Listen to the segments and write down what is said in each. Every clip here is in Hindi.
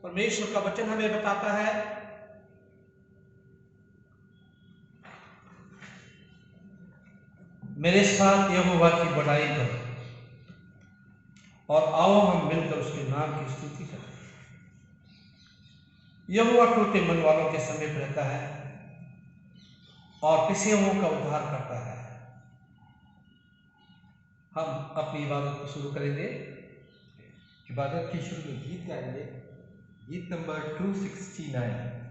परमेश्वर का वचन हमें बताता है मेरे साथ यहोवा की बड़ाई करो और आओ हम मिलकर उसके नाम की स्तुति करें। यहोवा टूटे मन वालों के समीप रहता है और पिसे हुओं का उद्धार करता है। हम अपनी इबादत को शुरू करेंगे। इबादत के शुरू में गीत गाएंगे, गीत नंबर 269।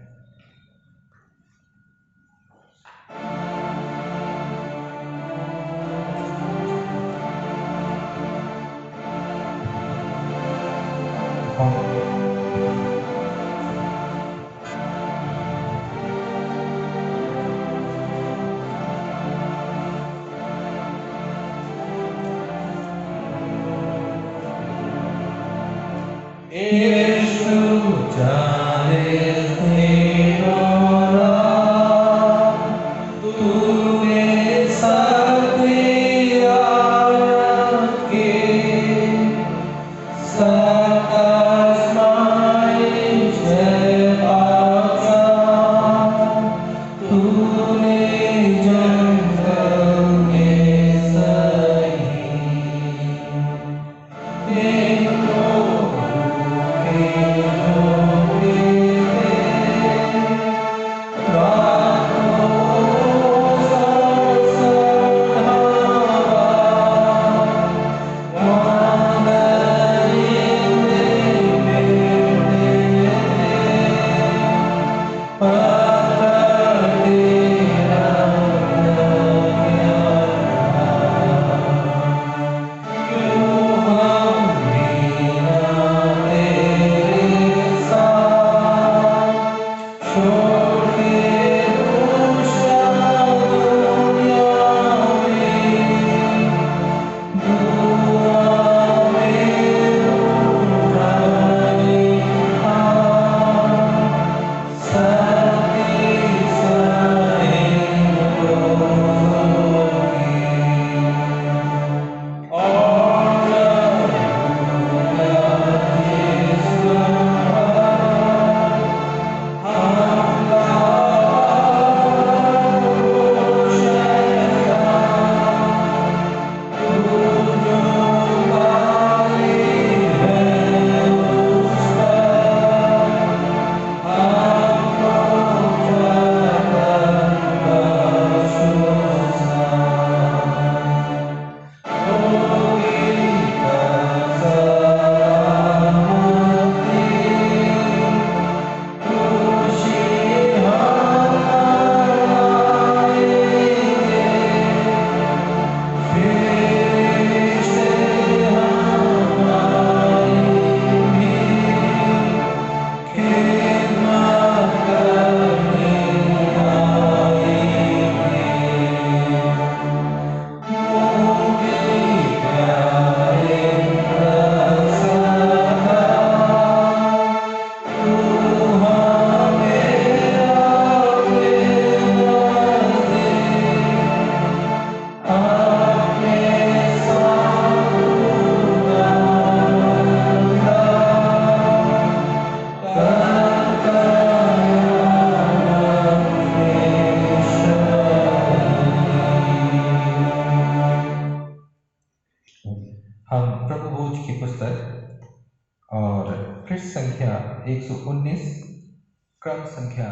क्रम संख्या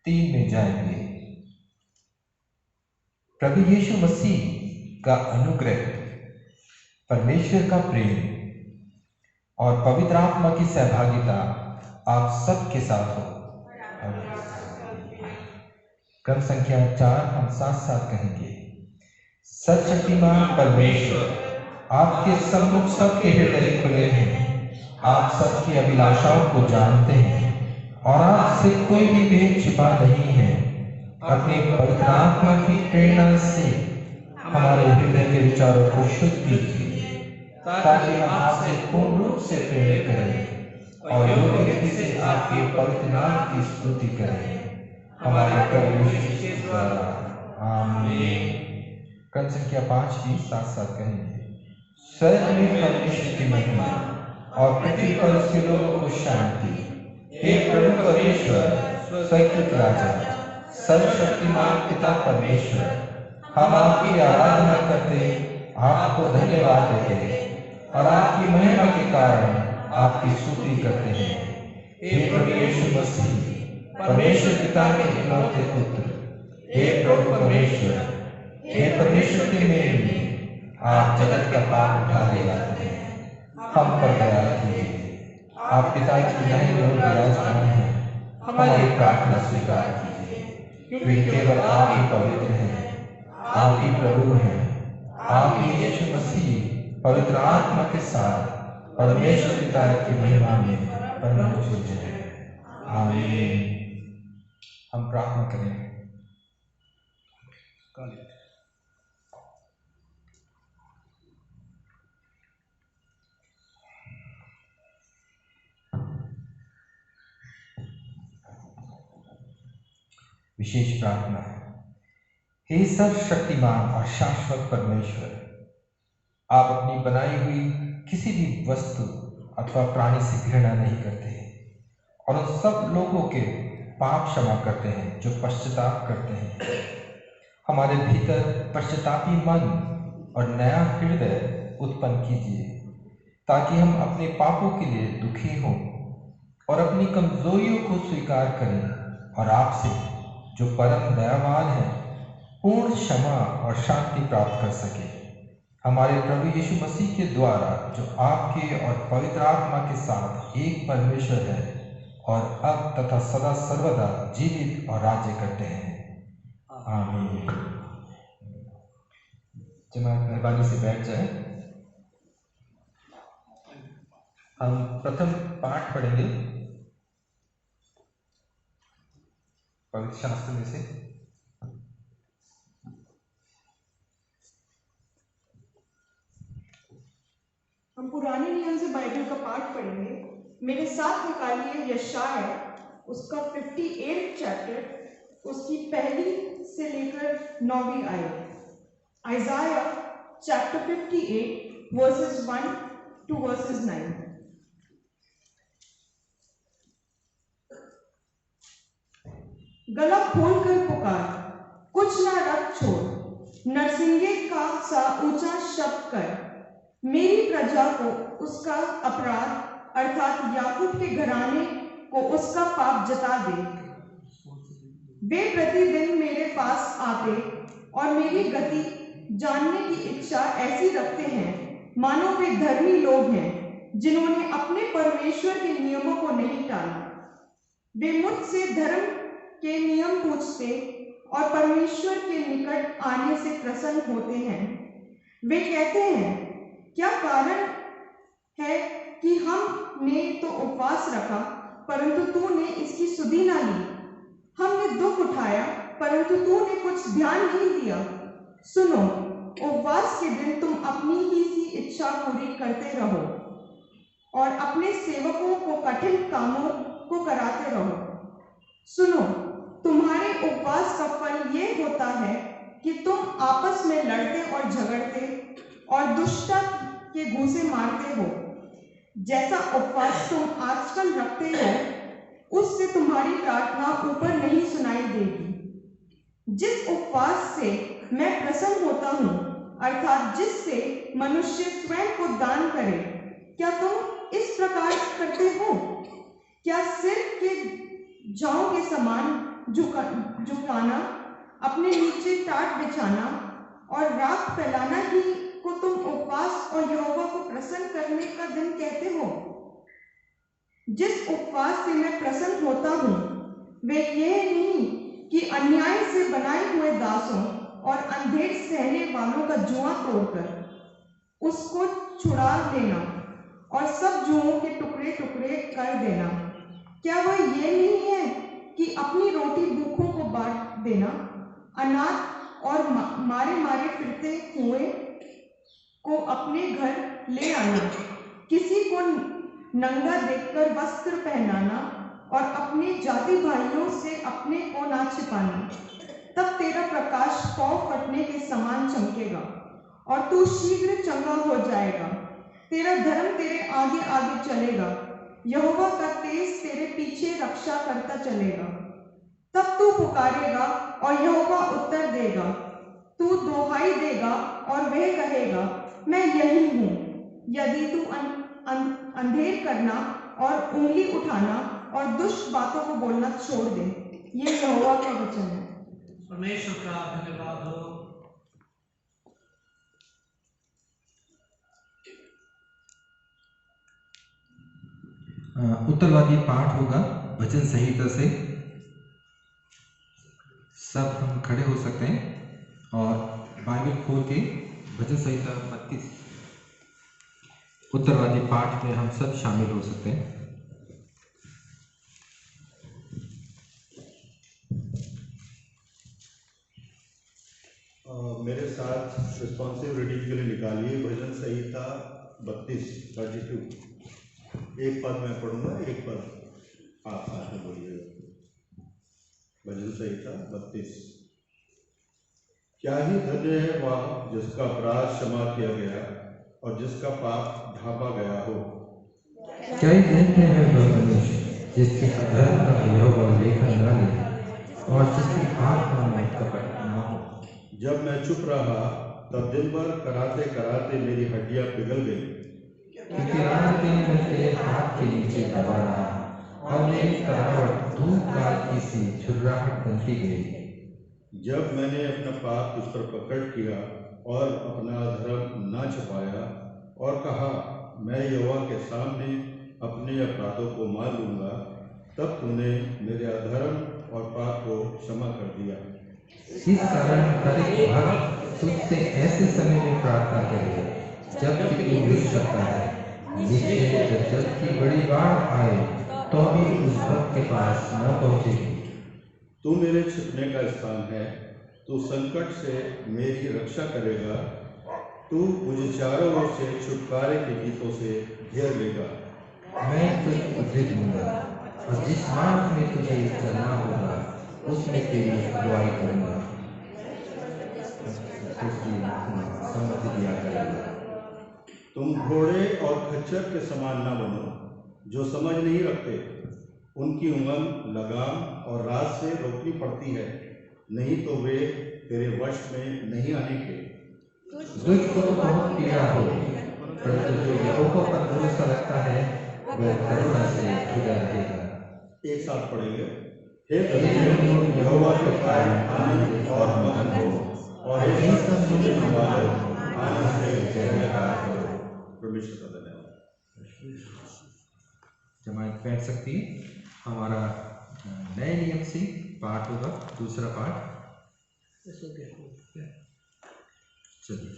3 में जाएंगे। प्रभु यीशु मसीह का अनुग्रह, परमेश्वर का प्रेम और पवित्र आत्मा की सहभागिता आप सबके साथ हो। क्रम संख्या 4 हम साथ साथ कहेंगे। सर्वशक्तिमान परमेश्वर, आपके सम्मुख सबके हृदय खुले हैं। आप सबकी अभिलाषाओं को जानते हैं और आपसे कोई भी भेद छिपा नहीं है। अपनी पवित्र आत्मा की प्रेरणा से हमारे हृदय के विचारों को शुद्ध कीजिए, ताकि हम आपसे पूर्ण रूप से प्रेम करें और योग्य रीति से आपके पवित्र नाम की स्तुति करें। हमारे प्रभु यीशु द्वारा, आमीन। क्रम संख्या 5 भी साथ साथ कहेंगे। स्वर्ग में परमेश्वर की महिमा और पृथ्वी पर उसके लोगों को शांति। हे प्रभु परमेश्वर, स्वर्गीय राजा, सर्वशक्तिमान पिता परमेश्वर, हम आपकी आराधना करते, आपको धन्यवाद देते और आपकी महिमा के कारण आपकी स्तुति करते हैं। हे प्रभु यीशु मसीह, परमेश्वर पिता के इकलौते पुत्र, हे प्रभु परमेश्वर, हे परमेश्वर के मेल, आप जगत का पाप उठा ले जाते हैं। हम पर दया कीजिए। आप पिता की दाहिनी ओर विराजमान हैं, हमारी प्रार्थना स्वीकार कीजिए, क्योंकि केवल आप ही पवित्र हैं, आप ही प्रभु हैं, आप ही यीशु मसीह पवित्र आत्मा के साथ परमेश्वर पिता की महिमा में परम पूज्य हैं। आमीन। हम प्रार्थना करें। विशेष प्रार्थना। हे सर्वशक्तिमान और शाश्वत परमेश्वर, आप अपनी बनाई हुई किसी भी वस्तु अथवा प्राणी से घृणा नहीं करते और उन सब लोगों के पाप क्षमा करते हैं जो पश्चाताप करते हैं। हमारे भीतर पश्चातापी मन और नया हृदय उत्पन्न कीजिए, ताकि हम अपने पापों के लिए दुखी हों और अपनी कमजोरियों को स्वीकार करें और आपसे, जो परम दयावान है, पूर्ण क्षमा और शांति प्राप्त कर सके। हमारे प्रभु यीशु मसीह के द्वारा, जो आपके और पवित्र आत्मा के साथ एक परमेश्वर है और अब तथा सदा सर्वदा जीवित और राज्य करते हैं। आमीन। जनाब मेहरबानी से बैठ जाए। हम प्रथम पाठ पढ़ेंगे पवित्र शास्त्र में से। हम पुराने नियम से बाइबल का पाठ पढ़ेंगे। मेरे साथ निकालिए यशाया, उसका 58 चैप्टर, उसकी पहली से लेकर 9वीं आयत। आइजाया चैप्टर 58 वर्सेस 1 to वर्सेस 9। गला खोलकर पुकार, कुछ ना रख छोड़, नरसिंगे का सा ऊंचा शब्द कर, मेरी प्रजा को उसका अपराध अर्थात याकूब के घराने को उसका पाप जता दे। वे प्रतिदिन मेरे पास आते और मेरी गति जानने की इच्छा ऐसी रखते हैं मानो वे धर्मी लोग हैं, जिन्होंने अपने परमेश्वर के नियमों को नहीं टाला। वे मुझसे धर्म के नियम पूछते और परमेश्वर के निकट आने से प्रसन्न होते हैं। वे कहते हैं, क्या कारण है कि हमने तो उपवास रखा परंतु तूने इसकी सुधि ना ली, हमने दुख उठाया परंतु तूने कुछ ध्यान नहीं दिया। सुनो, उपवास के दिन तुम अपनी ही सी इच्छा पूरी करते रहो और अपने सेवकों को कठिन कामों को कराते रहो। सुनो, तुम्हारे उपवास का फल ये होता है कि तुम आपस में लड़ते और झगड़ते और दुष्टता के घूंसे मारते हो। जैसा उपवास तुम आजकल रखते हो, उससे तुम्हारी प्रार्थना ऊपर नहीं सुनाई देगी। जिस उपवास से मैं प्रसन्न होता हूँ, अर्थात जिससे मनुष्य स्वयं को दान करे, क्या तुम इस प्रकार करते हो? क्या सिर के जौ के समान झुकाना, अपने नीचे टाट बिछाना और राख फैलाना ही को तुम उपवास और यहोवा को प्रसन्न करने का दिन कहते हो? जिस उपवास से मैं प्रसन्न होता हूँ, वे ये नहीं कि अन्याय से बनाए हुए दासों और अंधेर सहने वालों का जुआ तोड़कर उसको छुड़ा लेना और सब जुओं के टुकड़े टुकड़े कर देना। क्या वह ये नहीं है कि अपनी रोटी भूखों को बांट देना, अनाथ और मारे मारे फिरते हुए को अपने घर ले आना, किसी को नंगा देखकर वस्त्र पहनाना और अपने जाति भाइयों से अपने को ना छिपाना? तब तेरा प्रकाश पौ फटने के समान चमकेगा और तू शीघ्र चंगा हो जाएगा। तेरा धर्म तेरे आगे आगे चलेगा, यहोवा का तेज तेरे पीछे रक्षा करता चलेगा। तब तू पुकारेगा और यहोवा उत्तर देगा। तू दोहाई देगा और वह कहेगा, मैं यही हूँ। यदि तू अंधेर करना और उंगली उठाना और दुष्ट बातों को बोलना छोड़ दे। ये यहोवा का वचन है। परमेश्वर का धन्यवाद हो। उत्तरवादी पाठ होगा वचन संहिता से। सब हम खड़े हो सकते हैं और बाइबल खोल के वचन संहिता 32 उत्तरवादी पाठ में हम सब शामिल हो सकते हैं। मेरे साथ रिस्पॉन्सिव रीडिंग के लिए निकालिए भजन संहिता 32 एक पद मैं पढ़ूंगा, एक पद आप साथ में बोलिएगा। भजन संहिता 32। क्या ही धन्य है वह जिसका अपराध क्षमा किया गया और जिसका पाप ढांपा गया हो। क्या ही धन्य है वह मनुष्य जिसके अधर्म का यहोवा लेखा न ले और जिसकी आत्मा में कपट न हो। जब मैं चुप रहा तब दिन भर कराते कराते मेरी हड्डियां पिघल गई। क्योंकि रात दिन मैं तेरे हाथ के नीचे दबा रहा और मेरी तरावट धूप काल की सी झुर्राहट बनती गई। जब मैंने अपना पाप उस पर पकड़ किया और अपना अधर्म न छुपाया और कहा, मैं यहोवा के सामने अपने अपराधों को मान लूंगा, तब तूने मेरे अधर्म और पाप को क्षमा कर दिया। इस कारण हर एक भक्त तुझसे ऐसे समय में प्रार्थना करे जब कि तू मिल सकता है। निश्चय जब जल की बड़ी बाढ़ आए तो भी उस भक्त के पास न पहुंचेगी। तू मेरे छिपने का स्थान है, तू संकट से मेरी रक्षा करेगा। तू मुझे चारों ओर से छुटकारे के गीतों से घेर लेगा। मैं तुझको दे दूंगा और जिस मार्ग में तुझे चलना होगा उसमें तेरी अगुवाई करूंगा। सम्मति दिया करेगा। तुम घोड़े और खच्चर के समान न बनो जो समझ नहीं रखते। उनकी उमंग लगाम और रात से रोकनी पड़ती है, नहीं तो वे तेरे वश में नहीं आने के। दुष्ट को तो बहुत पीड़ा होगी, परंतु जो यहोवा पर भरोसा रखता है वह करुणा से जुड़ा रहेगा। एक साथ पढ़ेंगे। हे धर्मियों, यहोवा के कारण आनंद और मगन हो, और हे सब सुनने वालों आनंद से जय जयकार करो। परमेश्वर का धन्यवाद। जमात बैठ सकती है। हमारा नए नियम से पाठ होगा, दूसरा पाठ। चलिए।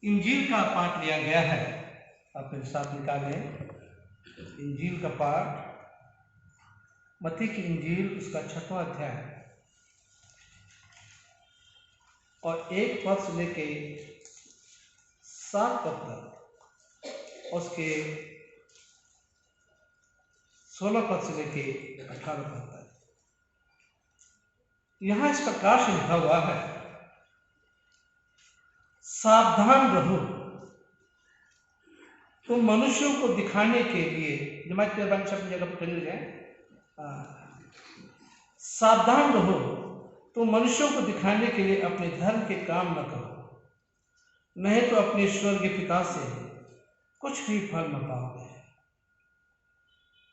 इंजील का पाठ लिया गया है, आप मेरे साथ निकालें। इंजील का पाठ मत्ती की इंजील उसका 6वां अध्याय और 1 पद से लेके 7 पद तक, उसके 16 पद से लेके 18 पद तक। यहाँ इस प्रकार से लिखा हुआ है, सावधान रहो, तुम मनुष्यों को दिखाने के लिए, जमात के बारे अपनी जगह पर खड़े हो जाए। सावधान रहो, तुम मनुष्यों को दिखाने के लिए अपने धर्म के काम न करो, नहीं तो अपने स्वर्गीय पिता से कुछ भी फल न पाओगे।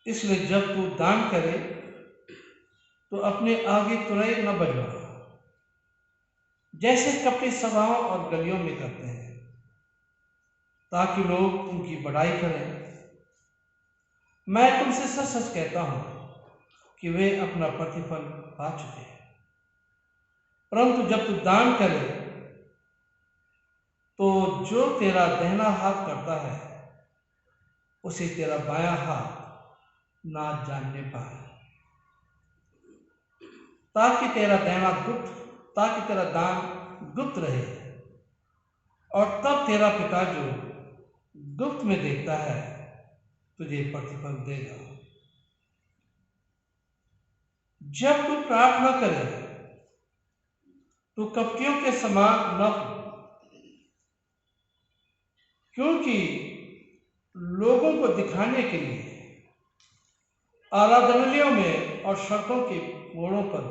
इसलिए जब तू दान करे तो अपने आगे तुरई न बजवा, जैसे कपटी सभाओं और गलियों में करते हैं, ताकि लोग उनकी बड़ाई करें। मैं तुमसे सच सच कहता हूं कि वे अपना प्रतिफल पा चुके हैं। परंतु जब तू दान करे तो जो तेरा दाहिना हाथ करता है उसे तेरा बायां हाथ ना जानने पाए, ताकि तेरा दान गुप्त रहे, और तब तेरा पिता जो गुप्त में देखता है तुझे प्रतिफल देगा। जब तू प्रार्थना करे तू कपटियों के समान न हो, क्योंकि लोगों को दिखाने के लिए आराधनालयों में और सड़कों के मोड़ों पर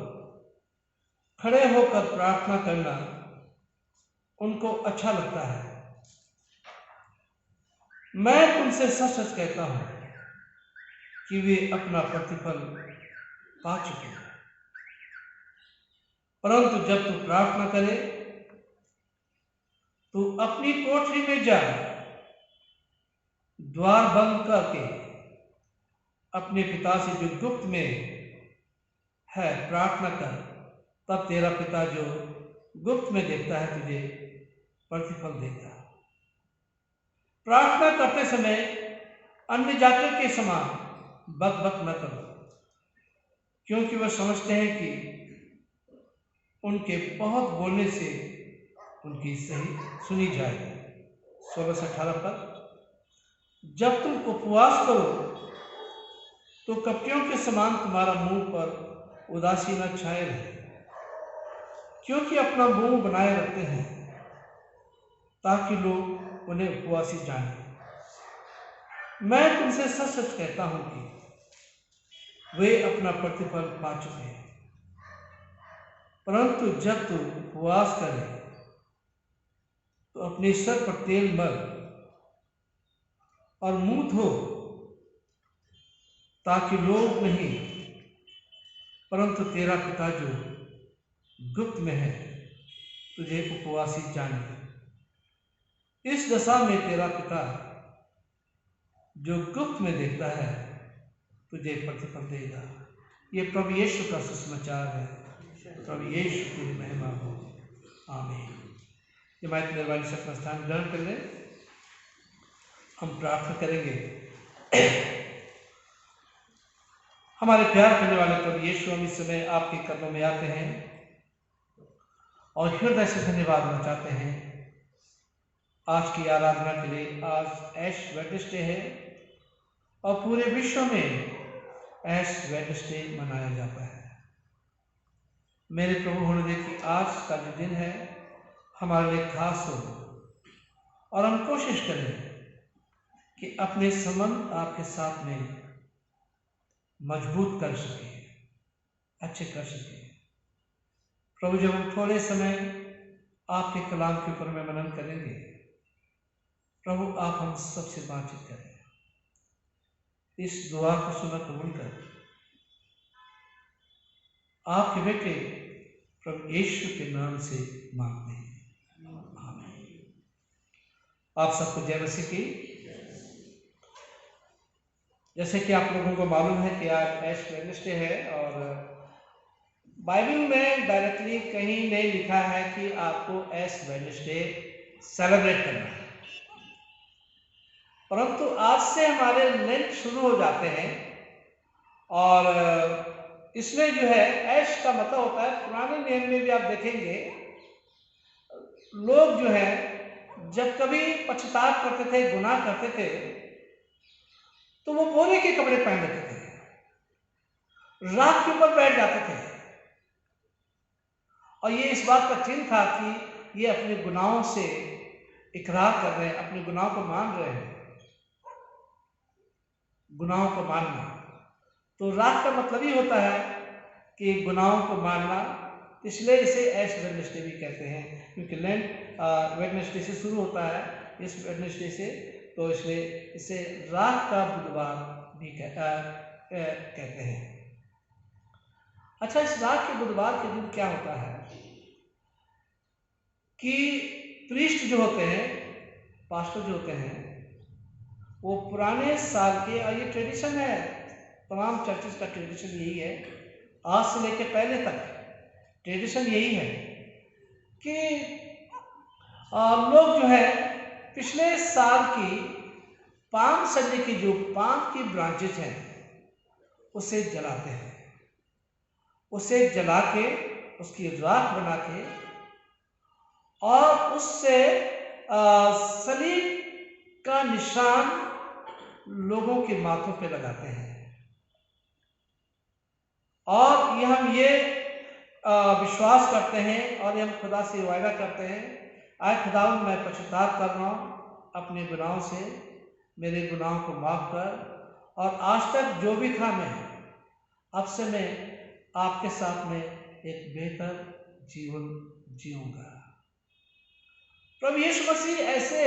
खड़े होकर प्रार्थना करना उनको अच्छा लगता है। मैं तुमसे सच सच कहता हूं कि वे अपना प्रतिफल पा चुके हैं। परंतु जब तू प्रार्थना करे तो अपनी कोठरी में जा, द्वार बंद करके अपने पिता से जो गुप्त में है प्रार्थना कर, तब तेरा पिता जो गुप्त में देखता है तुझे प्रतिफल देगा। प्रार्थना करते समय अन्य जातियों के समान बक बक न करो, क्योंकि वह समझते हैं कि उनके बहुत बोलने से उनकी सही सुनी जाएगी। 16 से 18 पर जब तुम उपवास करो तो कपटियों के समान तुम्हारा मुंह पर उदासी न छाए रहे, क्योंकि अपना मुंह बनाए रखते हैं ताकि लोग उन्हें उपवासी जाने। मैं तुमसे सच सच कहता हूं कि वे अपना प्रतिफल पा चुके हैं। परंतु जब तू उपवास करे तो अपने सर पर तेल मल और मुंह धो, ताकि लोग नहीं परंतु तेरा पिता जो गुप्त में है तुझे उपवासी जाने। इस दशा में तेरा पिता जो गुप्त में देखता है तुझे प्रतिफल देगा। ये प्रभु यीशु का सुसमाचार है। प्रभु यीशु की महिमा हो। आमीन। जमात निर्वाणी से अपना स्थान ग्रहण कर लें। हम प्रार्थना करेंगे। हमारे प्यार करने वाले प्रभु यीशु, हम इस समय आपके कदमों में आते हैं और हृदय से धन्यवाद देना चाहते हैं आज की आराधना के लिए। आज ऐश वेडनेसडे है और पूरे विश्व में ऐश वेडनेसडे मनाया जाता है। मेरे प्रभु होने दे कि आज का जो दिन है हमारे लिए खास हो और हम कोशिश करें कि अपने संबंध आपके साथ में मजबूत कर सके, अच्छे कर सके। प्रभु, जब हम थोड़े समय आपके कलाम के ऊपर में मनन करेंगे, प्रभु आप हम सबसे बातचीत करें। इस दुआ को सुना कबूल कर आपके बेटे प्रभु यीशु के नाम से मांगते हैं। आमीन। आप सबको जय मसीह की। जैसे कि आप लोगों को मालूम है कि आज ऐश वेडनेसडे है और बाइबल में डायरेक्टली कहीं नहीं लिखा है कि आपको ऐश वेडनेसडे सेलिब्रेट करना है, परंतु आज से हमारे लेंट शुरू हो जाते हैं और इसमें जो है ऐश का मतलब होता है, पुराने नियम में भी आप देखेंगे लोग जो है जब कभी पश्चाताप करते थे, गुनाह करते थे, तो वो बोरे के कपड़े पहन लेते थे, राख के ऊपर बैठ जाते थे और ये इस बात का चिन्ह था कि ये अपने गुनाहों से इकरार कर रहे हैं, अपने गुनाहों को मान रहे हैं। गुनाहों को मानना, तो राख का मतलब ही होता है कि गुनाहों को मानना, इसलिए इसे ऐश वेडनेसडे भी कहते हैं, क्योंकि लेंट वेडनेसडे से शुरू होता है, इस वेडनेसडे से, तो इसलिए इसे राख का बुधवार भी कहते हैं। अच्छा, इस राख के बुधवार के दिन क्या होता है कि प्रीस्ट जो होते हैं, पास्टर जो होते हैं, वो पुराने साल के, और ये ट्रेडिशन है, तमाम चर्चेस का ट्रेडिशन यही है, आज से लेकर पहले तक ट्रेडिशन यही है कि लोग जो है पिछले साल की पाम सब्जी की जो पाम की ब्रांचेज हैं उसे जलाते हैं, उसे जला के उसकी राख बना के और उससे सलीब का निशान लोगों के माथों पे लगाते हैं। और ये हम ये विश्वास करते हैं और हम खुदा से वायदा करते हैं, आए खुदावंद मैं पश्चाताप कर रहा हूँ अपने गुनाहों से, मेरे गुनाहों को माफ़ कर, और आज तक जो भी था मैं, अब से मैं आपके साथ में एक बेहतर जीवन जीऊँगा। प्रभु यीशु मसीह ऐसे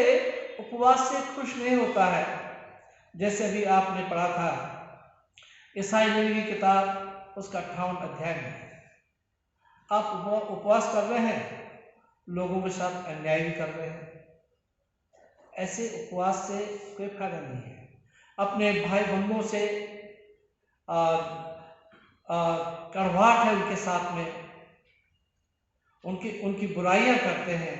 उपवास से खुश नहीं होता है जैसे अभी आपने पढ़ा था ईसाई नबी की किताब उसका 58 अध्याय में। आप उपवास कर रहे हैं, लोगों के साथ अन्याय भी कर रहे हैं। ऐसे उपवास से कोई फायदा नहीं है। अपने भाई बंधुओं से कड़वाहट है उनके साथ में, उनकी बुराइयां करते हैं,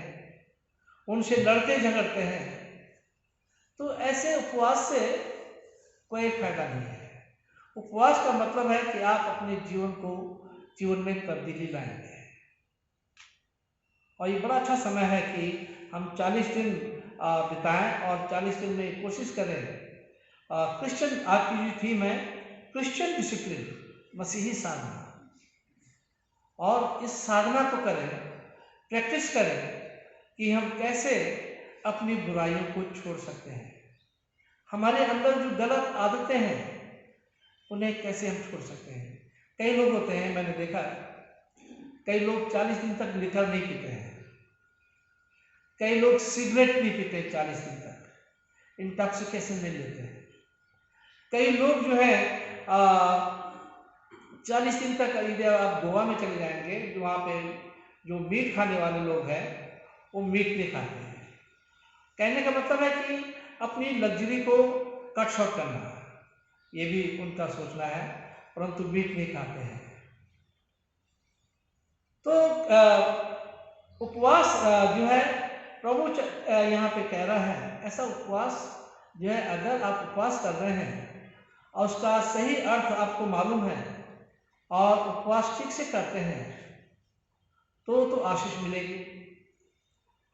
उनसे लड़ते झगड़ते हैं, तो ऐसे उपवास से कोई फायदा नहीं है। उपवास का मतलब है कि आप अपने जीवन में तब्दीली लाएंगे। और ये बड़ा अच्छा समय है कि हम 40 दिन बिताएं और 40 दिन में कोशिश करें क्रिश्चियन, आपकी जो थीम है क्रिश्चियन डिसिप्लिन, मसीही साधना, और इस साधना को करें, प्रैक्टिस करें कि हम कैसे अपनी बुराइयों को छोड़ सकते हैं। हमारे अंदर जो गलत आदतें हैं उन्हें कैसे हम छोड़ सकते हैं। कई लोग होते हैं, मैंने देखा कई लोग 40 दिन तक लिकर नहीं पीते हैं, कई लोग सिगरेट नहीं पीते 40 दिन तक, इंटॉक्सिकेशन नहीं लेते हैं। कई लोग जो है 40 दिन तक, इधर आप गोवा में चले जाएंगे, जो वहाँ पे जो मीट खाने वाले लोग हैं वो मीट नहीं खाते हैं। कहने का मतलब है कि अपनी लग्जरी को कट शॉर्ट करना, ये भी उनका सोचना है, परंतु मीट नहीं खाते हैं। तो उपवास जो है प्रभु यहाँ पे कह रहा है, ऐसा उपवास जो है, अगर आप उपवास कर रहे हैं और उसका सही अर्थ आपको मालूम है और उपवास ठीक से करते हैं तो आशीष मिलेगी।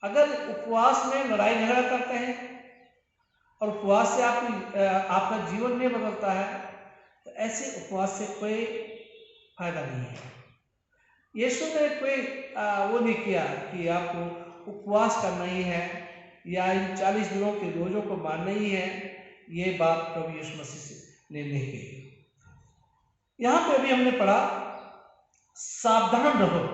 अगर उपवास में लड़ाई झगड़ा करते हैं और उपवास से आपका जीवन नहीं बदलता है, तो ऐसे उपवास से कोई फायदा नहीं है। यीशु ने कोई वो नहीं किया कि आपको उपवास करना ही है या इन 40 दिनों के रोजों को मानना ही है, ये बात प्रभु यीशु मसीह ने नहीं कही। यहाँ पे अभी हमने पढ़ा सावधान रहो,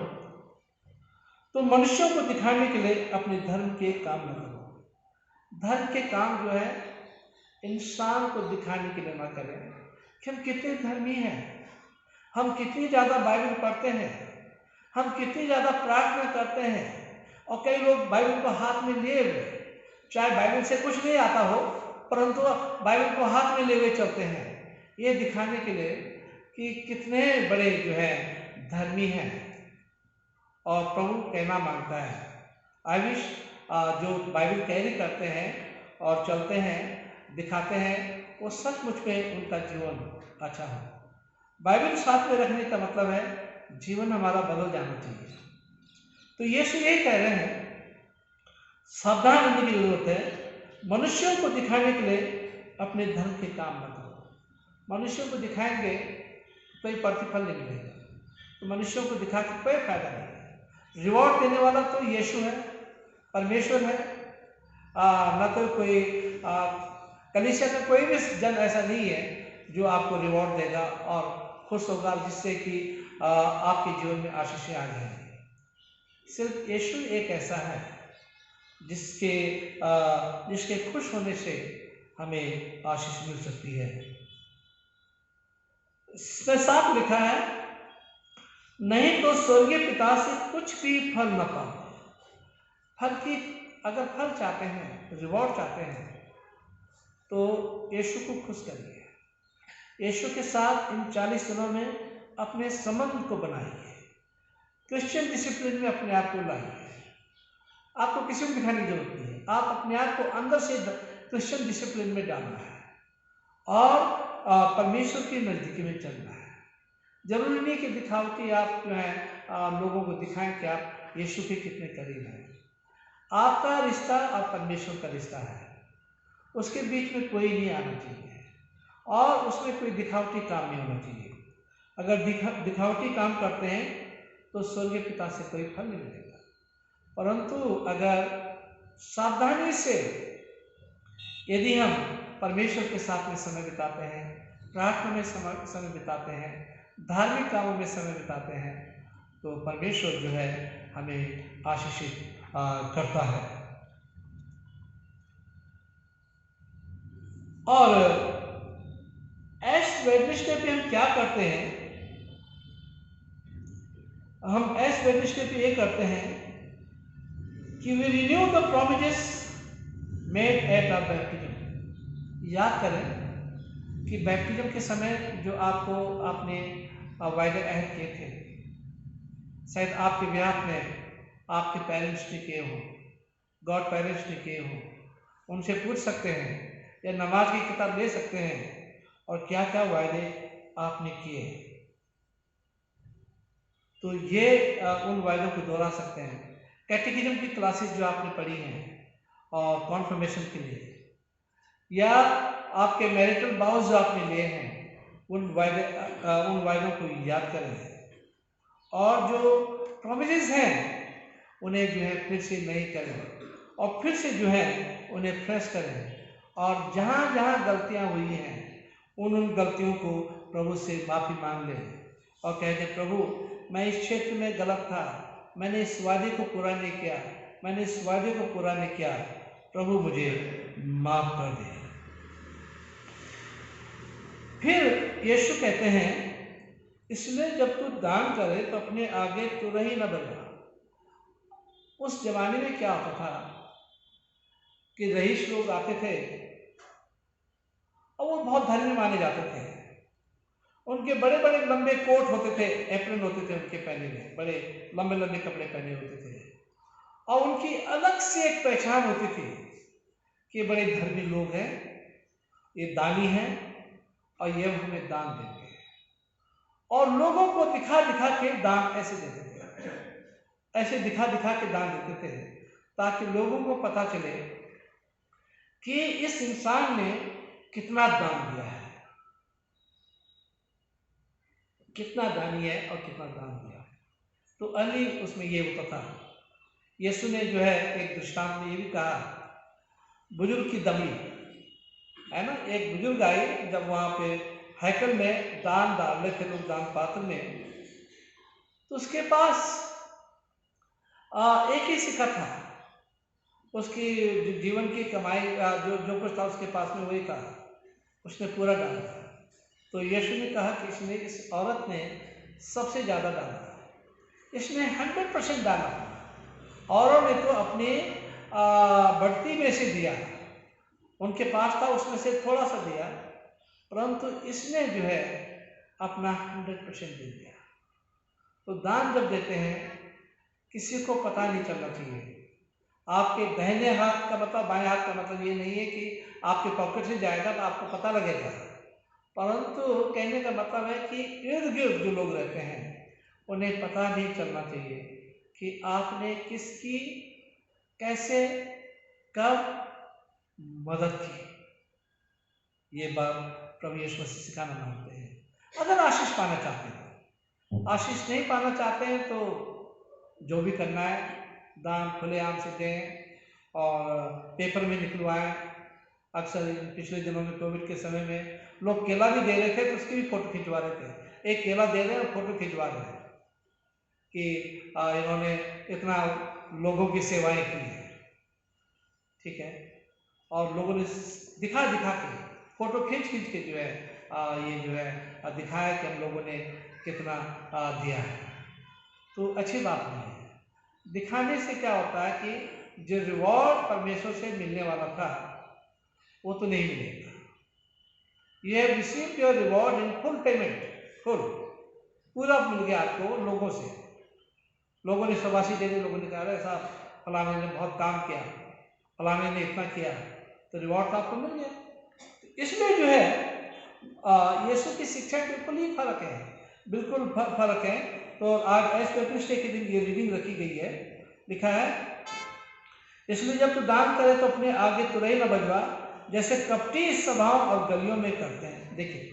तो मनुष्यों को दिखाने के लिए अपने धर्म के काम न करो। धर्म के काम जो है इंसान को दिखाने के लिए ना करें कि हम कितने धर्मी हैं, हम कितनी ज़्यादा बाइबल पढ़ते हैं, हम कितनी ज़्यादा प्रार्थना करते हैं। और कई लोग बाइबल को हाथ में लिए हुए, चाहे बाइबल से कुछ नहीं आता हो, परंतु बाइबल को हाथ में लिए हुए चलते हैं, ये दिखाने के लिए कि कितने बड़े जो है धर्मी हैं। और प्रभु कहना मांगता है, आई विश जो बाइबल कैरी करते हैं और चलते हैं, दिखाते हैं, वो सचमुच में उनका जीवन अच्छा हो। बाइबल साथ में रखने का मतलब है जीवन हमारा बदल जाना चाहिए। तो यीशु यही कह रहे हैं, सावधान रहने की जरूरत है। मनुष्यों को दिखाने के लिए अपने धर्म के काम न करो। मनुष्यों को दिखाएंगे कोई प्रतिफल नहीं मिलेगा, तो मनुष्यों को दिखा के कोई फायदा नहीं है। रिवॉर्ड देने वाला तो यीशु है, परमेश्वर है, न तो कोई कलीसिया का कोई भी जन ऐसा नहीं है जो आपको रिवॉर्ड देगा और खुश होगा, जिससे कि आपके जीवन में आशीषें आ जाएंगी। सिर्फ यीशु एक ऐसा है जिसके खुश होने से हमें आशीष मिल सकती है। इसमें साफ लिखा है, नहीं तो स्वर्गीय पिता से कुछ भी फल न पाओ। अगर फल चाहते हैं, रिवॉर्ड चाहते हैं, तो यीशु को खुश करिए। यीशु के साथ इन 40 दिनों में अपने संबंध को बनाइए, क्रिश्चियन डिसिप्लिन में अपने आप को लाइए। आपको किसी को दिखाने की जरूरत नहीं है, आप अपने आप को अंदर से क्रिश्चियन डिसिप्लिन में डालना है और परमेश्वर की नज़दीकी में चलना है। जरूरी नहीं कि दिखावटी आप जो है लोगों को दिखाएं कि आप यीशु के कितने करीब हैं। आपका रिश्ता और परमेश्वर का रिश्ता है, उसके बीच में कोई नहीं आना चाहिए और उसमें कोई दिखावटी काम नहीं होना चाहिए। अगर दिखावटी काम करते हैं तो स्वर्गीय पिता से कोई फल नहीं मिलेगा। परंतु अगर सावधानी से यदि हम परमेश्वर के साथ में समय बिताते हैं, प्रार्थना में समय बिताते हैं, धार्मिक कामों में समय बिताते हैं, तो परमेश्वर जो है हमें आशीषित करता है। और एश वेडनेसडे पे हम क्या करते हैं? हम एश वेडनेसडे पे ये करते हैं कि we renew the promises made at our baptism. याद करें कि बैप्टिज्म के समय जो आपने वायदे अहद किए थे, शायद आपके ब्याह में आपके पेरेंट्स ने किए हों, गॉड पेरेंट्स ने किए हों, उनसे पूछ सकते हैं या नमाज की किताब ले सकते हैं और क्या क्या वायदे आपने किए, तो ये उन वायदों को दोहरा सकते हैं। कैटेकिज्म की क्लासेस जो आपने पढ़ी हैं और कॉन्फर्मेशन के लिए, या आपके मैरिटल वाउज जो आपने लिए हैं, उन वायदों को याद करें और जो प्रॉमिसेस हैं उन्हें जो है फिर से नहीं करें और फिर से जो है उन्हें फ्रेश करें, और जहाँ जहाँ गलतियाँ हुई हैं उन गलतियों को प्रभु से माफ़ी मांग लें और कह दें, प्रभु मैं इस क्षेत्र में गलत था, मैंने इस वादे को पूरा नहीं किया, मैंने इस वादे को पूरा नहीं किया, प्रभु मुझे माफ कर दे। फिर यीशु कहते हैं, इसलिए जब तू दान करे तो अपने आगे तुरही न बजा। उस जमाने में क्या होता था कि रईस लोग आते थे और वो बहुत धर्मी माने जाते थे। उनके बड़े बड़े लंबे कोट होते थे, एप्रन होते थे उनके पहने में, बड़े लंबे लंबे कपड़े पहने होते थे, और उनकी अलग से एक पहचान होती थी कि बड़े धर्मी लोग हैं, ये दानी हैं और ये हमें दान देते हैं। और लोगों को दिखा दिखा के दान ऐसे देते थे, ऐसे दिखा दिखा के दान देते थे ताकि लोगों को पता चले कि इस इंसान ने कितना दान दिया है, कितना दानी है और कितना दान दिया। तो अली उसमें ये होता था। यीशु ने जो है एक दृष्टांत में ये भी कहा, बुजुर्ग की दमी है ना, एक बुजुर्ग आई जब वहाँ पे हैकल में दान डाल रहे थे लोग दान पात्र में, तो उसके पास एक ही सिक्का था, उसकी जीवन की कमाई जो कुछ था उसके पास में वही था, उसने पूरा डाला। तो यीशु ने कहा कि इसने, इस औरत ने सबसे ज़्यादा डाला, इसने 100% डाला, औरों ने तो अपनी बढ़ती में से दिया, उनके पास था उसमें से थोड़ा सा दिया, परंतु इसने जो है अपना 100% दे दिया। तो दान जब देते हैं किसी को पता नहीं चलना चाहिए। आपके दाहिने हाथ का मतलब, बाएं हाथ का मतलब ये नहीं है कि आपके पॉकेट से जाएगा तो आपको पता लगेगा, परंतु कहने का मतलब है कि इर्द गिर्द जो लोग रहते हैं उन्हें पता नहीं चलना चाहिए कि आपने किसकी कैसे कब मदद की। ये बात प्रभु यीशु मसीह सिखाना मानते हैं। अगर आशीष पाना चाहते हैं, आशीष नहीं पाना चाहते हैं तो जो भी करना है दान खुलेआम से दें और पेपर में निकलवाएं। अक्सर पिछले दिनों में कोविड के समय में लोग केला भी दे रहे थे तो उसकी भी फोटो खिंचवा रहे थे। एक केला दे रहे हैं और फोटो खिंचवा रहे हैं कि इन्होंने इतना लोगों की सेवाएं की है, ठीक है। और लोगों ने दिखा दिखा के फोटो खींच खींच के जो है ये जो है दिखाया कि हम लोगों ने कितना दिया है। तो अच्छी बात नहीं है। दिखाने से क्या होता है कि जो रिवॉर्ड परमेश्वर से मिलने वाला था वो तो नहीं मिलेगा। You have received your reward in full payment, full, पूरा मिल गया आपको लोगों से। लोगों ने शाबाशी दे दी, लोगों ने कहा अरे साहब फलाने ने बहुत काम किया, फलाने ने इतना किया, तो रिवॉर्ड तो आपको मिल गया। इसमें जो है यीशु की शिक्षा बिल्कुल ही फर्क है, बिल्कुल फर्क है। तो आज एश वेडनेसडे के दिन ये रीडिंग रखी गई है, लिखा है, इसलिए जब तू दान करे तो अपने आगे तुरही न बजवा जैसे कपटी सभाओं और गलियों में करते हैं। देखिए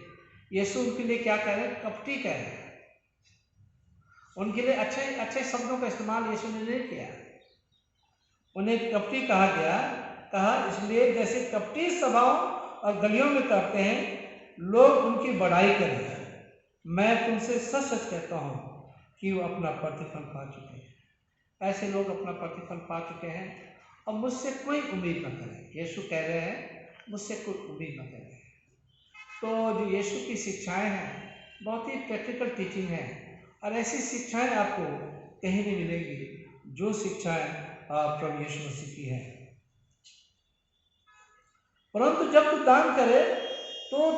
यीशु उनके लिए क्या कह रहे हैं, कपटी कह रहे हैं। उनके लिए अच्छे अच्छे शब्दों का इस्तेमाल यीशु ने नहीं किया। उन्हें कपटी कहा इसलिए जैसे कपटी सभाओं और गलियों में करते हैं लोग उनकी बड़ाई करें। मैं तुमसे सच सच कहता हूँ कि वो अपना प्रतिफल पा चुके हैं। ऐसे लोग अपना प्रतिफल पा चुके हैं और मुझसे कोई उम्मीद न करें। यीशु कह रहे हैं मुझसे कोई उम्मीद न करें। तो जो यीशु की शिक्षाएं हैं बहुत ही प्रैक्टिकल टीचिंग है और ऐसी शिक्षाएं आपको कहीं नहीं मिलेगी जो शिक्षाएं प्रभु यीशु मसीह की है। परंतु जब तू दान करे तो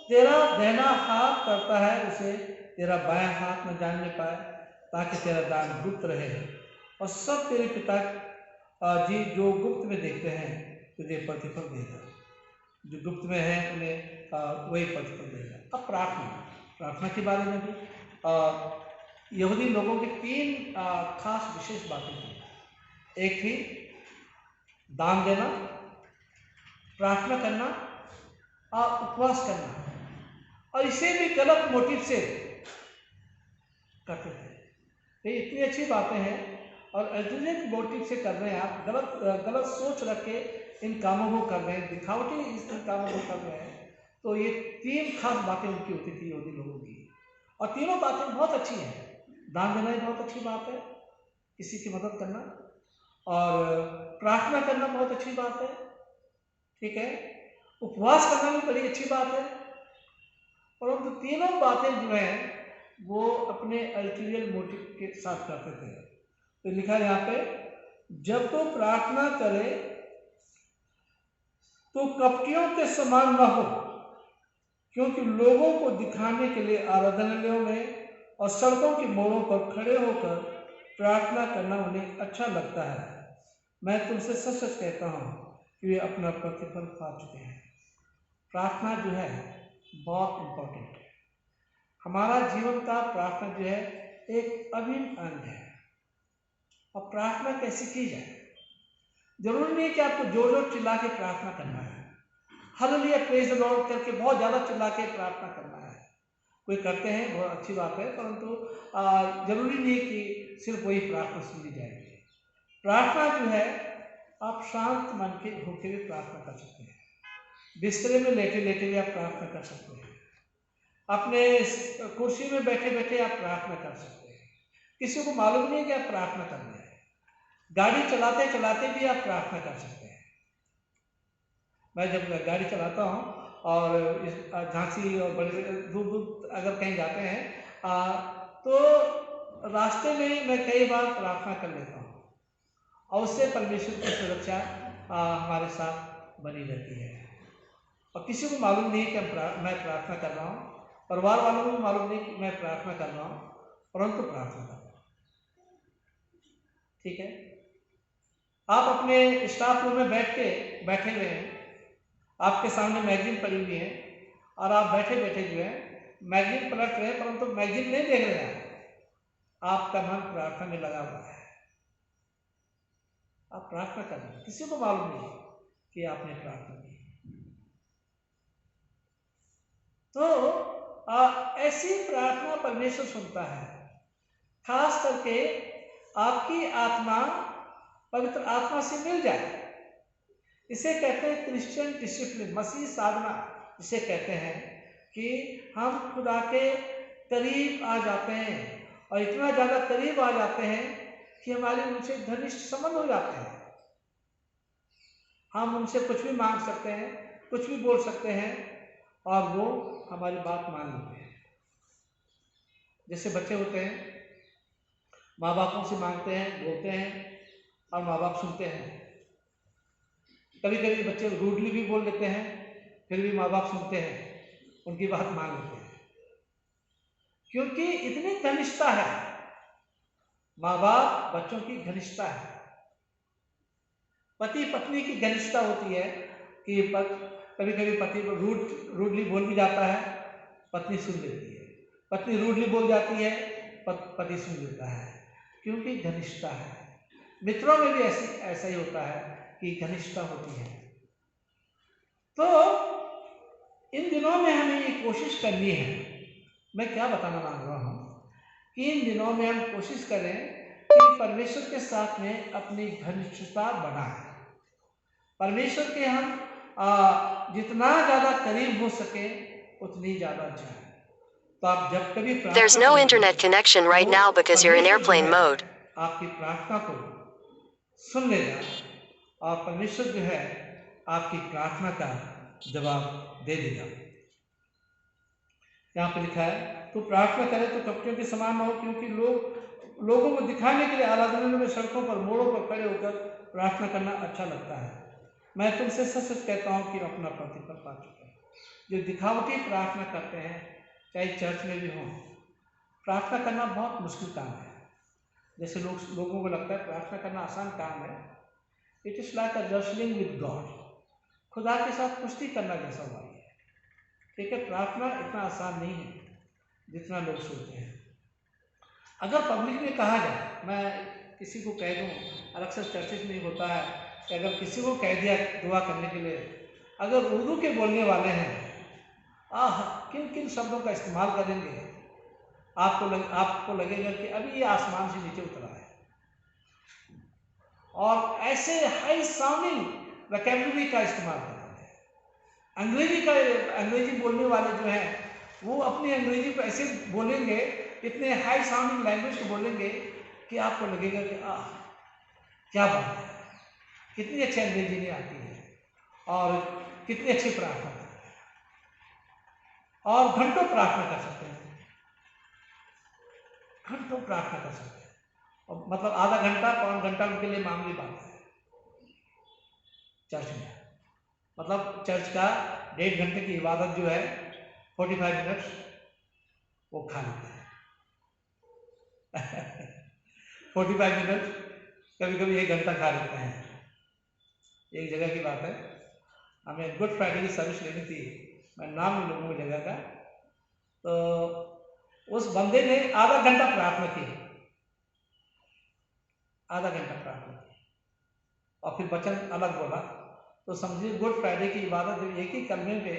तेरा दाहिना हाथ करता है उसे तेरा बायां हाथ न जानने पाए, ताकि तेरा दान गुप्त रहे और सब तेरे पिता जी जो गुप्त में देखते हैं तुझे प्रतिफल देगा। जो गुप्त में है उन्हें वही प्रतिफल देगा। अब प्रार्थना के बारे में भी यहूदी लोगों की 3 खास विशेष बातें थी। एक थी दान देना, प्रार्थना करना और उपवास करना, और इसे भी गलत मोटिव से करते थे। ये इतनी अच्छी बातें हैं और अल्टरनेट मोटिव से कर रहे हैं आप, गलत सोच रख के इन कामों को कर रहे हैं, दिखावटी इन कामों को कर रहे हैं। तो ये 3 खास बातें उनकी होती थी यहूदी लोगों की, और तीनों बातें बहुत अच्छी हैं। दान देना ही बहुत अच्छी बात है, किसी की मदद करना, और प्रार्थना करना बहुत अच्छी बात है, ठीक है, उपवास करना भी बड़ी अच्छी बात है। परंतु तीनों बातें जो हैं वो अपने अल्टीरियर मोटिव के साथ करते थे। तो लिखा है यहाँ पे, जब तो प्रार्थना करे तो कपटियों के समान न हो, क्योंकि लोगों को दिखाने के लिए आराधनालयों में और सड़कों के मोड़ों पर खड़े होकर प्रार्थना करना उन्हें अच्छा लगता है। मैं तुमसे सच सच कहता हूँ कि वे अपना प्रतिफल पा चुके हैं। प्रार्थना जो है बहुत इम्पोर्टेंट है। हमारा जीवन का प्रार्थना जो है एक अभिन्न अंग है। और प्रार्थना कैसे की जाए? जरूरी नहीं कि आपको जोर जोर चिल्ला के प्रार्थना करना है, हालेलुया प्रेज द लॉर्ड करके बहुत ज़्यादा चिल्ला के प्रार्थना करना है। कोई करते हैं, बहुत अच्छी बात है, परंतु जरूरी नहीं कि सिर्फ वही प्रार्थना सुनी जाएगी। प्रार्थना जो है आप शांत मन के होकर भी प्रार्थना कर सकते हैं। बिस्तरे में लेटे लेटे भी आप प्रार्थना कर सकते हैं। अपने कुर्सी में बैठे बैठे आप प्रार्थना कर सकते हैं। किसी को मालूम नहीं कि आप प्रार्थना कर रहे हैं। गाड़ी चलाते चलाते भी आप प्रार्थना कर सकते हैं। मैं जब गाड़ी चलाता हूँ और झांसी और बड़े दूर दूर अगर कहीं जाते हैं तो रास्ते में मैं कई बार प्रार्थना कर लेता हूँ, और उससे परमेश्वर की सुरक्षा हमारे साथ बनी रहती है। और किसी को मालूम नहीं कि मैं प्रार्थना कर रहा हूँ, परिवार वालों को भी मालूम नहीं कि मैं प्रार्थना कर रहा हूँ, परंतु प्रार्थना कर रहा हूँ, ठीक है। आप अपने स्टाफ रूम में बैठे हुए हैं, आपके सामने मैगजीन पड़ी हुई है, और आप बैठे बैठे जो है मैगजीन पलट रहे हैं, परंतु मैगजीन नहीं देख रहे हैं, आपका मन प्रार्थना में लगा हुआ है। आप प्रार्थना कर रहे हैं, किसी को मालूम नहीं कि आपने प्रार्थना की। तो ऐसी प्रार्थना परमेश्वर सुनता है, खास करके आपकी आत्मा पवित्र आत्मा से मिल जाए। इसे कहते हैं क्रिश्चियन डिसिप्लिन, मसीह साधना इसे कहते हैं कि हम खुदा के करीब आ जाते हैं, और इतना ज़्यादा करीब आ जाते हैं कि हमारे उनसे घनिष्ठ संबंध हो जाते हैं। हम उनसे कुछ भी मांग सकते हैं, कुछ भी बोल सकते हैं, और वो हमारी बात मान लेते हैं। जैसे बच्चे होते हैं, माँ बापों से मांगते हैं, बोलते हैं, और माँ बाप सुनते हैं। कभी कभी बच्चे रूडली भी बोल देते हैं, फिर भी माँ बाप सुनते हैं, उनकी बात मान लेते हैं, क्योंकि इतनी घनिष्ठता है। माँ बाप बच्चों की घनिष्ठता है। पति पत्नी की घनिष्ठता होती है कि कभी कभी पति रूडली बोल भी जाता है, पत्नी सुन लेती है, पत्नी रूडली बोल जाती है, पति सुन लेता है, क्योंकि घनिष्ठता है। मित्रों में भी ऐसा ही होता है कि घनिष्ठता होती है। तो इन दिनों में हमें ये कोशिश करनी है, मैं क्या बताना मांग रहा हूँ कि इन दिनों में हम कोशिश करें कि परमेश्वर के साथ में अपनी घनिष्ठता बढ़ाएं, परमेश्वर के हम जितना ज़्यादा करीब हो सके उतनी ज़्यादा जाए। तो आप जब कभी There's no internet connection right now because you're in airplane mode. आपकी प्रार्थना को सुन लेगा और परमेश्वर जो है आपकी प्रार्थना का जवाब दे देगा। यहाँ पे लिखा है, तो प्रार्थना करे तो कपटियों के समान न हो, क्योंकि लोगों को दिखाने के लिए आराधनालयों में, सड़कों पर, मोड़ों पर खड़े होकर प्रार्थना करना अच्छा लगता है। मैं तुमसे सच सच कहता हूँ कि अपना प्रतिफल पा चुके हैं। जो दिखावटी प्रार्थना करते हैं, चाहे चर्च में भी हो, प्रार्थना करना बहुत मुश्किल काम है। जैसे लोगों को लगता है प्रार्थना करना आसान काम है। It is like a rustling with God, खुदा के साथ कुश्ती करना जैसा हुआ है। ठीक है, प्रार्थना इतना आसान नहीं है जितना लोग सोचते हैं। अगर पब्लिक में कहा जाए, मैं किसी को कह दूँ, और अक्सर चर्चेज में होता है कि अगर किसी को कह दिया दुआ करने के लिए, अगर उर्दू के बोलने वाले हैं, किन किन शब्दों का इस्तेमाल करेंगे, आपको लगेगा कि अभी ये आसमान से नीचे उतरा है। और ऐसे हाई साउंडिंग वोकैबुलरी का इस्तेमाल करते हैं। अंग्रेजी बोलने वाले जो हैं वो अपनी अंग्रेजी को ऐसे बोलेंगे, इतने हाई साउंडिंग लैंग्वेज को बोलेंगे कि आपको लगेगा कि क्या बात है, कितनी अच्छी अंग्रेजी नहीं आती है और कितनी अच्छी प्रार्थना करते हैं। और घंटों प्रार्थना कर सकते हैं, घंटों प्रार्थना कर सकते हैं। और मतलब आधा घंटा, पौन घंटा उनके लिए मामूली बात है चर्च में। मतलब चर्च का 1.5 घंटे की इबादत जो है 45 मिनट वो खा लेते हैं 45 मिनट, कभी कभी 1 घंटा खा लेते हैं। एक जगह की बात है, हमें गुड फ्राइडे की सर्विस लेनी थी, मैं नाम नहीं लूँगा जगह का। तो उस बंदे ने आधा घंटा प्रार्थना की, आधा घंटा प्रार्थना की और फिर वचन अलग बोला। तो समझिए गुड फ्राइडे की इबादत जब एक ही कलमे पे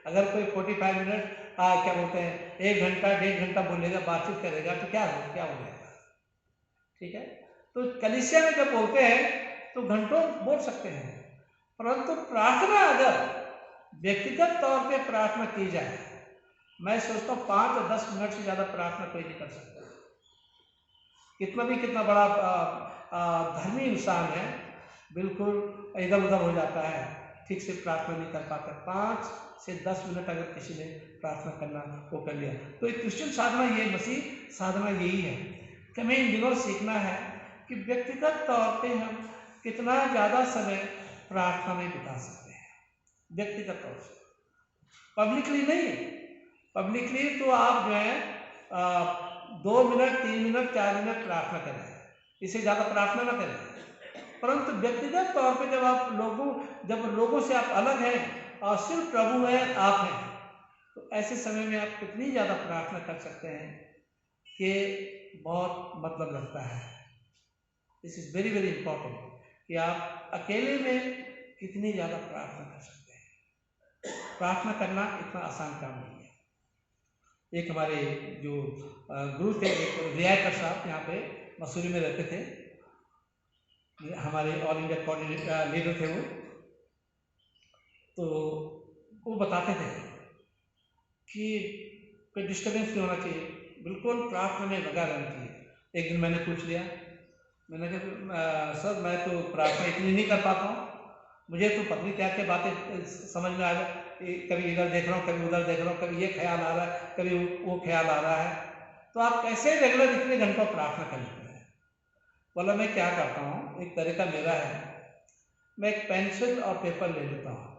अगर कोई 45 मिनट क्या बोलते हैं 1 घंटा 1.5 घंटा बोलेगा, बातचीत करेगा, तो क्या हो जाएगा। ठीक है, तो कलीसिया में जब बोलते हैं तो घंटों बोल सकते हैं, परंतु प्रार्थना अगर व्यक्तिगत तौर पे प्रार्थना की जाए, मैं सोचता हूँ 5 या 10 मिनट से ज़्यादा प्रार्थना कोई नहीं कर सकता। कितना बड़ा धर्मी इंसान है, बिल्कुल इधर उधर हो जाता है, ठीक से प्रार्थना नहीं कर पाता। 5 से 10 मिनट अगर किसी ने प्रार्थना करना वो कर लिया, तो एक क्रिश्चियन साधना, ये मसीह साधना यही है कि हमें इन दिनों सीखना है कि व्यक्तिगत तौर पे हम कितना ज़्यादा समय प्रार्थना में बिता सकते हैं। व्यक्तिगत तौर से, पब्लिकली नहीं। पब्लिकली तो आप जो है 2 मिनट 3 मिनट 4 मिनट प्रार्थना करें, इससे ज़्यादा प्रार्थना ना करें। परंतु व्यक्तिगत तौर पे जब लोगों से आप अलग हैं और सिर्फ प्रभु है, आप हैं, तो ऐसे समय में आप कितनी ज़्यादा प्रार्थना कर सकते हैं कि बहुत मतलब लगता है। This is very very important कि आप अकेले में कितनी ज़्यादा प्रार्थना कर सकते हैं। प्रार्थना करना इतना आसान काम नहीं है। एक हमारे जो गुरु थे, एक रियायत साहब, यहाँ पे मसूरी में रहते थे, हमारे ऑल इंडिया कोऑर्डिनेटर लीडर थे वो। तो वो बताते थे कि कोई डिस्टर्बेंस नहीं होना चाहिए, बिल्कुल प्रार्थना में लगा रहना चाहिए। एक दिन मैंने पूछ लिया, मैंने कहा सर मैं तो प्रार्थना इतनी नहीं कर पाता हूँ, मुझे तो पता नहीं क्या क्या बातें समझ में आ रहा है, कभी इधर देख रहा हूँ, कभी उधर देख रहा हूँ, कभी ये ख्याल आ रहा है, कभी वो ख्याल आ रहा है, तो आप कैसे रेगुलर इतने घंटों प्रार्थना कर लेते हैं। बोला मैं क्या करता हूँ, एक तरीका मेरा है, मैं एक पेंसिल और पेपर ले लेता हूँ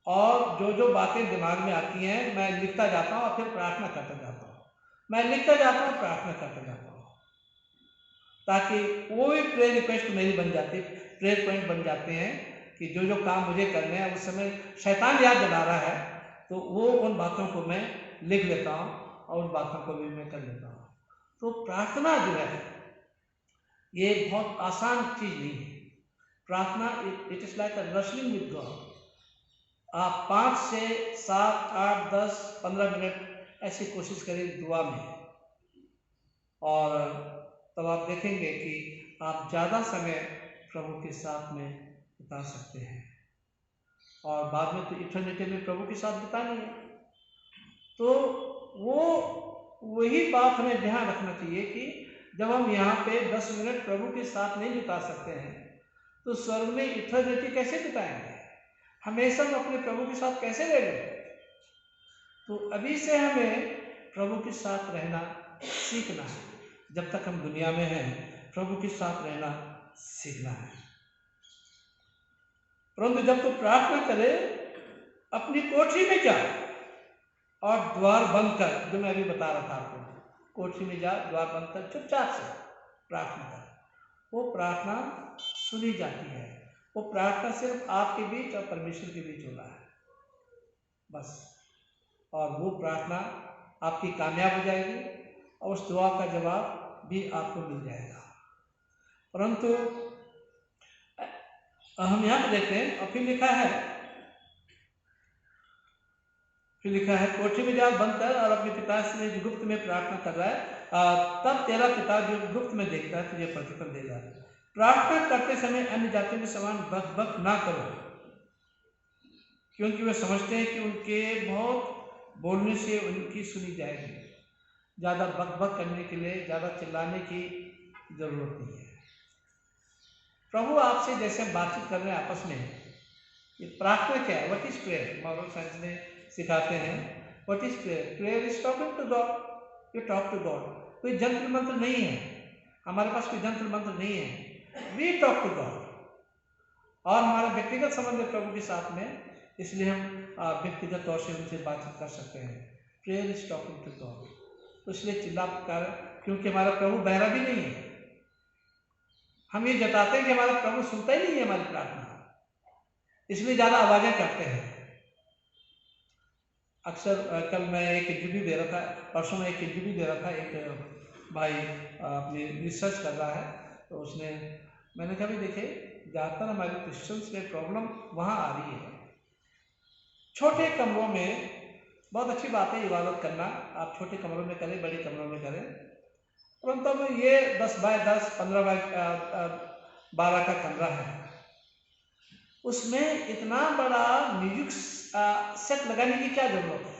और जो बातें दिमाग में आती हैं मैं लिखता जाता हूँ और फिर प्रार्थना करता जाता हूँ। मैं लिखता जाता हूँ, प्रार्थना करता जाता हूँ, ताकि कोई प्रेयर रिक्वेस्ट मेरी बन जाती, प्रेयर पॉइंट बन जाते हैं कि जो काम मुझे करने हैं उस समय शैतान याद दिला रहा है, तो वो उन बातों को मैं लिख लेता हूँ और उन बातों को भी मैं कर लेता हूँ। तो प्रार्थना जो है ये बहुत आसान चीज़ नहीं है। प्रार्थना it is like a rustling with God. आप 5 से 7 8 10 15 मिनट ऐसी कोशिश करें दुआ में, और तब आप देखेंगे कि आप ज़्यादा समय प्रभु के साथ में बिता सकते हैं, और बाद में तो इटर्निटी में प्रभु के साथ बितानी है। तो वही बात हमें ध्यान रखना चाहिए कि जब हम यहाँ पे 10 मिनट प्रभु के साथ नहीं बिता सकते हैं तो स्वर्ग में इटर्निटी कैसे बिताएंगे, हमेशा हम अपने प्रभु के साथ कैसे रहेंगे। तो अभी से हमें प्रभु के साथ रहना सीखना है। जब तक हम दुनिया में हैं प्रभु के साथ रहना सीखना है। परंतु जब तो प्रार्थना करे अपनी कोठरी में जा और द्वार बंद कर, जो मैं अभी बता रहा था आपको, कोठरी में जा, द्वार बंद कर, चुपचाप से प्रार्थना कर। वो प्रार्थना सुनी जाती है। वो प्रार्थना सिर्फ आपके बीच और परमेश्वर के बीच होना है, बस। और वो प्रार्थना आपकी कामयाब हो जाएगी और उस दुआ का जवाब भी आपको मिल जाएगा। परंतु हम यहाँ पे देखते हैं, और फिर लिखा है कोठरी में जा, बंद कर और अपने पिता से जो गुप्त में प्रार्थना कर रहा है, तब तेरा पिता जो गुप्त में देखता है तुझे प्रतिफल देगा। प्रार्थना करते समय अन्य जातियों के समान बक बक ना करो, क्योंकि वे समझते हैं कि उनके बहुत बोलने से उनकी सुनी जाएगी। ज़्यादा बक बक करने के लिए, ज़्यादा चिल्लाने की जरूरत नहीं है। प्रभु आपसे जैसे हम बातचीत कर रहे हैं आपस में, ये प्रार्थना क्या है? What is prayer? Moral science में सिखाते हैं what is prayer. Prayer is talking to God, you talk to God. कोई जंत्र मंत्र नहीं है, हमारे पास कोई जंत्र मंत्र नहीं है। वी टॉक टू गॉड, और हमारा व्यक्तिगत संबंध है प्रभु के साथ में, इसलिए हम व्यक्तिगत तौर से उनसे बातचीत कर सकते हैं। Prayer is talking to God. तो इसलिए चिल्ला पुकार, क्योंकि हमारा प्रभु बहरा भी नहीं है। हम ये जताते हैं कि हमारा प्रभु सुनता ही नहीं है हमारी प्रार्थना, इसलिए ज़्यादा आवाज़ें करते हैं। अक्सर कल मैं एक इंटरव्यू दे रहा था, परसों में एक इंटरव्यू दे रहा था, एक भाई अपनी रिसर्च कर रहा है, तो उसने, मैंने कहा भी देखे ज़्यादातर हमारे क्रिश्चियंस में प्रॉब्लम वहाँ आ रही है। छोटे कमरों में बहुत अच्छी बात है इबादत करना, आप छोटे कमरों में करें, बड़े कमरों में करें, परंतु अब ये 10 बाय 10, 15 बाय 12 का कमरा है, उसमें इतना बड़ा म्यूजिक सेट लगाने की क्या जरूरत है,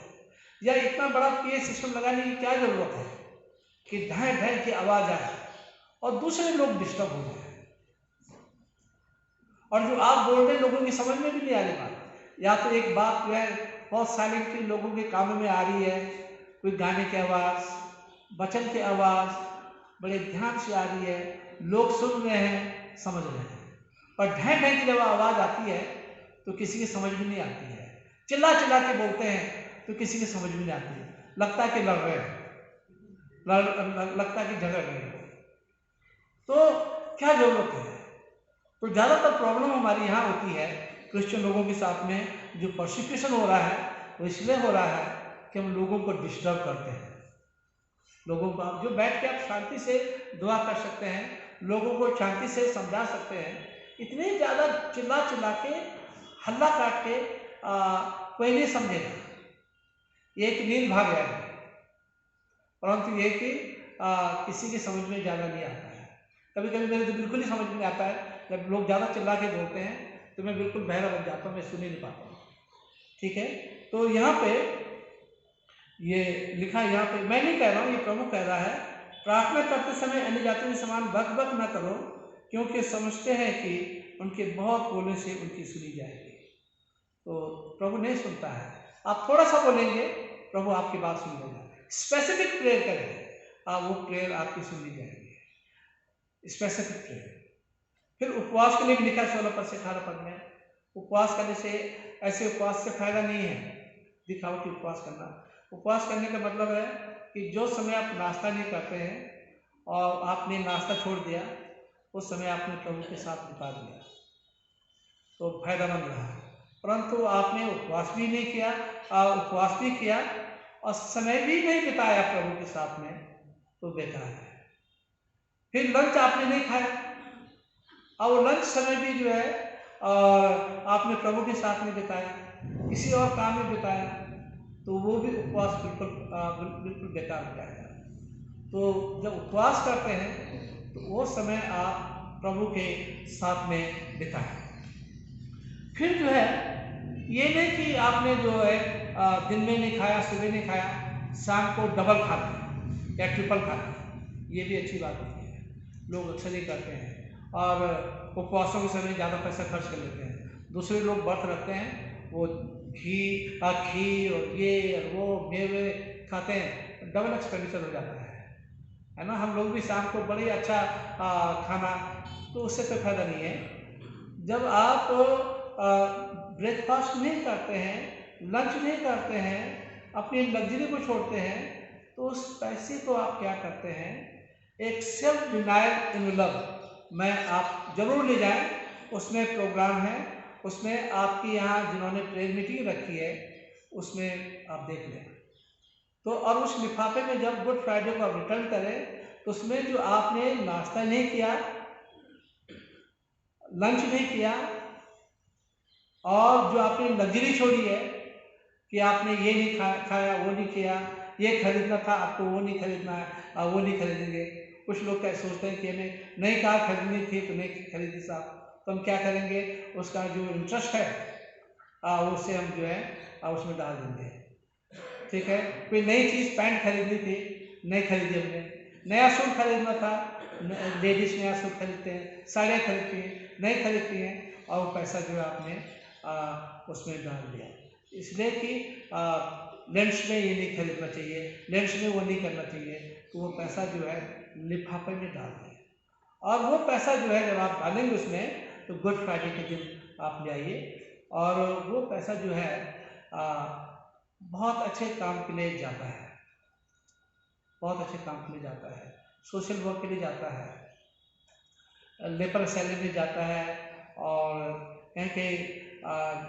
या इतना बड़ा PA सिस्टम लगाने की क्या जरूरत है कि ढाई ढाई की आवाज आए और दूसरे लोग डिस्टर्ब हो जाए, और जो आप बोल रहे हैं लोगों की समझ में भी नहीं आ रही बात, या तो एक बात जो है बहुत साइलेंटली लोगों के कानों में आ रही है, कोई गाने की आवाज़, वचन की आवाज़ बड़े ध्यान से आ रही है, लोग सुन रहे हैं, समझ रहे हैं, पर ढह ढह की जब आवाज़ आती है तो किसी की समझ में नहीं आती है। चिल्ला चिल्ला के बोलते हैं तो किसी की समझ में नहीं आती है, लगता है कि लड़ रहे हैं, लगता है कि झगड़ रहे हैं। तो क्या जरूरत है? तो ज़्यादातर प्रॉब्लम हमारी यहाँ होती है क्रिश्चियन लोगों के साथ में, जो परसिक्यूशन हो रहा है वो इसलिए हो रहा है कि हम लोगों को डिस्टर्ब करते हैं। लोगों को आप जो बैठ के आप शांति से दुआ कर सकते हैं, लोगों को शांति से समझा सकते हैं, इतने ज़्यादा चिल्ला चिल्ला के हल्ला काट के कोई नहीं समझेगा। एक नींद भाग जाएगा, परंतु ये कि किसी की समझ में ज़्यादा नहीं आता है। कभी कभी मेरे तो बिल्कुल ही समझ में नहीं आता है, जब लोग ज़्यादा चिल्ला के बोलते हैं तो मैं बिल्कुल बहरा बन जाता हूँ, मैं सुन ही नहीं पाता हूँ। ठीक है, तो यहाँ पे ये लिखा है, यहाँ पे मैं नहीं कह रहा हूँ, ये प्रभु कह रहा है, प्रार्थना करते समय अन्य जातियों के समान बक बक न करो, क्योंकि समझते हैं कि उनके बहुत बोलने से उनकी सुनी जाएगी। तो प्रभु नहीं सुनता है, आप थोड़ा सा बोलेंगे प्रभु आपकी बात सुन लेगा। स्पेसिफिक प्रेयर करें, वो प्रेयर आपकी सुन ली जाएगी, स्पेसिफिक प्रेयर। फिर उपवास के लिए भी लिखा 16 पद से 18 पद में, उपवास करने से, ऐसे उपवास से फायदा नहीं है दिखावटी उपवास करना। उपवास करने का मतलब है कि जो समय आप नाश्ता नहीं करते हैं और आपने नाश्ता छोड़ दिया, उस समय आपने प्रभु के साथ बिता दिया, तो फायदामंद रहा। परंतु आपने उपवास भी नहीं किया, उपवास भी किया और समय भी नहीं बिताया प्रभु के साथ में, तो बेकार है। फिर लंच आपने नहीं खाया और वो लंच समय भी जो है आपने प्रभु के साथ में बिताया, किसी और काम में बिताया, तो वो भी उपवास बिल्कुल बेकार हो जाएगा। तो जब उपवास करते हैं तो वो समय आप प्रभु के साथ में बिताएं। फिर जो है ये नहीं कि आपने जो है दिन में नहीं खाया, सुबह नहीं खाया, शाम को डबल खा लिया या ट्रिपल खा लिया, ये भी अच्छी बात नहीं है। लोग अक्सर ही करते हैं और उपवासों के समय ज़्यादा पैसा खर्च कर लेते हैं। दूसरे लोग व्रत रखते हैं, वो खीर और ये और वो मेवे खाते हैं, डबल एक्सपेंडिचर हो जाता है ना। हम लोग भी शाम को बड़े अच्छा खाना, तो उससे कोई फायदा नहीं है। जब आप ब्रेकफास्ट नहीं करते हैं, लंच नहीं करते हैं, अपनी लग्जरी को छोड़ते हैं, तो उस पैसे को आप क्या करते हैं, एक सेल्फ डिनायल इन लव में आप जरूर ले जाएं। उसमें प्रोग्राम है, उसमें आपकी यहाँ जिन्होंने प्रेयर मीटिंग रखी है उसमें आप देख लें। तो और उस लिफाफे में जब गुड फ्राइडे को आप रिटर्न करें तो उसमें जो आपने नाश्ता नहीं किया, लंच नहीं किया और जो आपने लग्जरी छोड़ी है कि आपने ये नहीं खाया, वो नहीं किया, ये खरीदना था आपको वो नहीं खरीदना है, वो नहीं खरीदेंगे। कुछ लोग क्या सोचते हैं कि हमें नई कार खरीदनी थी तो नहीं खरीदी साहब, तो हम क्या करेंगे, उसका जो इंटरेस्ट है उससे हम जो है उसमें डाल देंगे। ठीक है, कोई नई चीज़ पैंट खरीदनी थी, नहीं खरीदी हमने। नया सूट खरीदना था, लेडीज नया सूट खरीदते हैं, साड़ियाँ खरीदती हैं, नहीं खरीदती हैं, और वो पैसा जो है आपने उसमें डाल दिया। इसलिए कि लंच में ये नहीं खरीदना चाहिए, लंच में वो नहीं करना चाहिए, तो वो पैसा जो है लिफाफे में डाल दें। और वो पैसा जो है जब आप डालेंगे उसमें, तो गुड फ्राइडे के दिन आप ले आइए, और वो पैसा जो है बहुत अच्छे काम के लिए जाता है, बहुत अच्छे काम के लिए जाता है, सोशल वर्क के लिए जाता है, लेपर असैलम में जाता है, और कहीं कहीं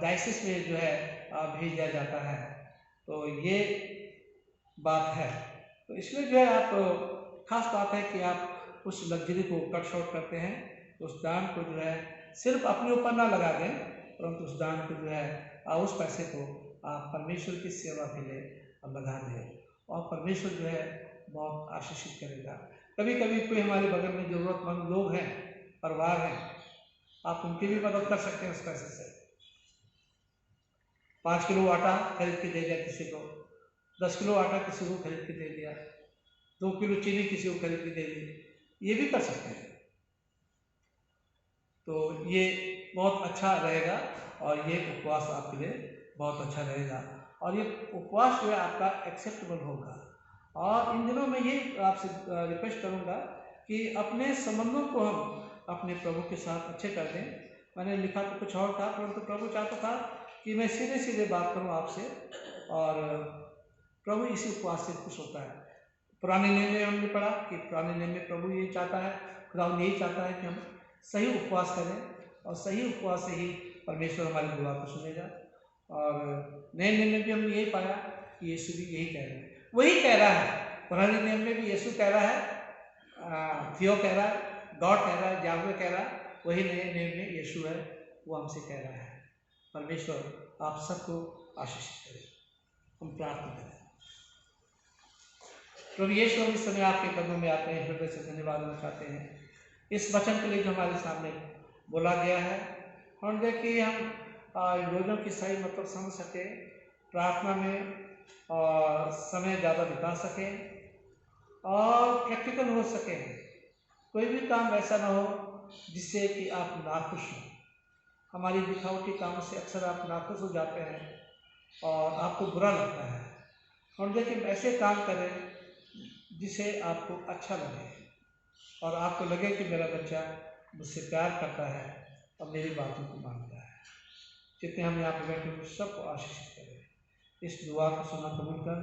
डायसिस में जो है भेज दिया जाता है। तो ये बात है। तो इसलिए जो है आप खास बात है कि आप उस लग्जरी को कट शॉर्ट करते हैं, उस दान को जो है सिर्फ अपने ऊपर ना लगा दें, परंतु उस दान को जो है उस पैसे को आप परमेश्वर की सेवा के लिए लगा दें, और परमेश्वर जो है बहुत आशीषित करेगा। कभी कभी कोई हमारे बगल में ज़रूरतमंद लोग हैं, परिवार हैं, आप उनकी भी मदद कर सकते हैं उस पैसे से। 5 किलो आटा खरीद के दे दिया किसी को, 10 किलो आटा किसी को खरीद के दे दिया, 2 किलो चीनी किसी को खरीद के दे दी, ये भी कर सकते हैं। तो ये बहुत अच्छा रहेगा, और ये उपवास आपके लिए बहुत अच्छा रहेगा, और ये उपवास जो है आपका एक्सेप्टेबल होगा। और इन दिनों में ये आपसे रिक्वेस्ट करूँगा कि अपने संबंधों को हम अपने प्रभु के साथ अच्छे कर दें। मैंने लिखा तो कुछ और था, परंतु प्रभु चाहता था कि मैं सीधे सीधे बात करूं आपसे, और प्रभु इसी उपवास से खुश होता है। पुराने नियम में हमने पढ़ा कि पुराने नियम में प्रभु ये चाहता है, खुदा यही चाहता है कि हम सही उपवास करें, और सही उपवास से ही परमेश्वर हमारी दुआ को सुनेगा। और नए नियम में भी हमने यही पाया कि यीशु भी यही कह रहे हैं, वही कह रहा है। पुराने नियम में भी यीशु कह रहा है, थियो कह रहा है, गॉड कह रहा है, याहवे कह रहा है, वही नए नियम में यीशु है, वो हमसे कह रहा है। परमेश्वर आप सबको आशीषित करें। हम प्रार्थना करें। प्रभु यीशु, हम इस समय आपके कदमों में आते हैं, हृदय से धन्यवाद देना चाहते हैं इस वचन के लिए जो हमारे सामने बोला गया है, और देखिए हम योजनाओं की सही मतलब समझ सके, प्रार्थना में और समय ज़्यादा बिता सकें, और प्रैक्टिकल हो सके। कोई भी काम ऐसा ना हो जिससे कि आप नाखुश हों। हमारी दिखावटी कामों से अक्सर आप नाखुश हो जाते हैं और आपको बुरा लगता है, और देखिए ऐसे काम करें जिसे आपको अच्छा लगे, और आपको लगे कि मेरा बच्चा मुझसे प्यार करता है और मेरी बातों को मानता है। जितने हम यहाँ पर बैठे हुए सबको आशीषित करें। इस दुआ को सुना कबूल कर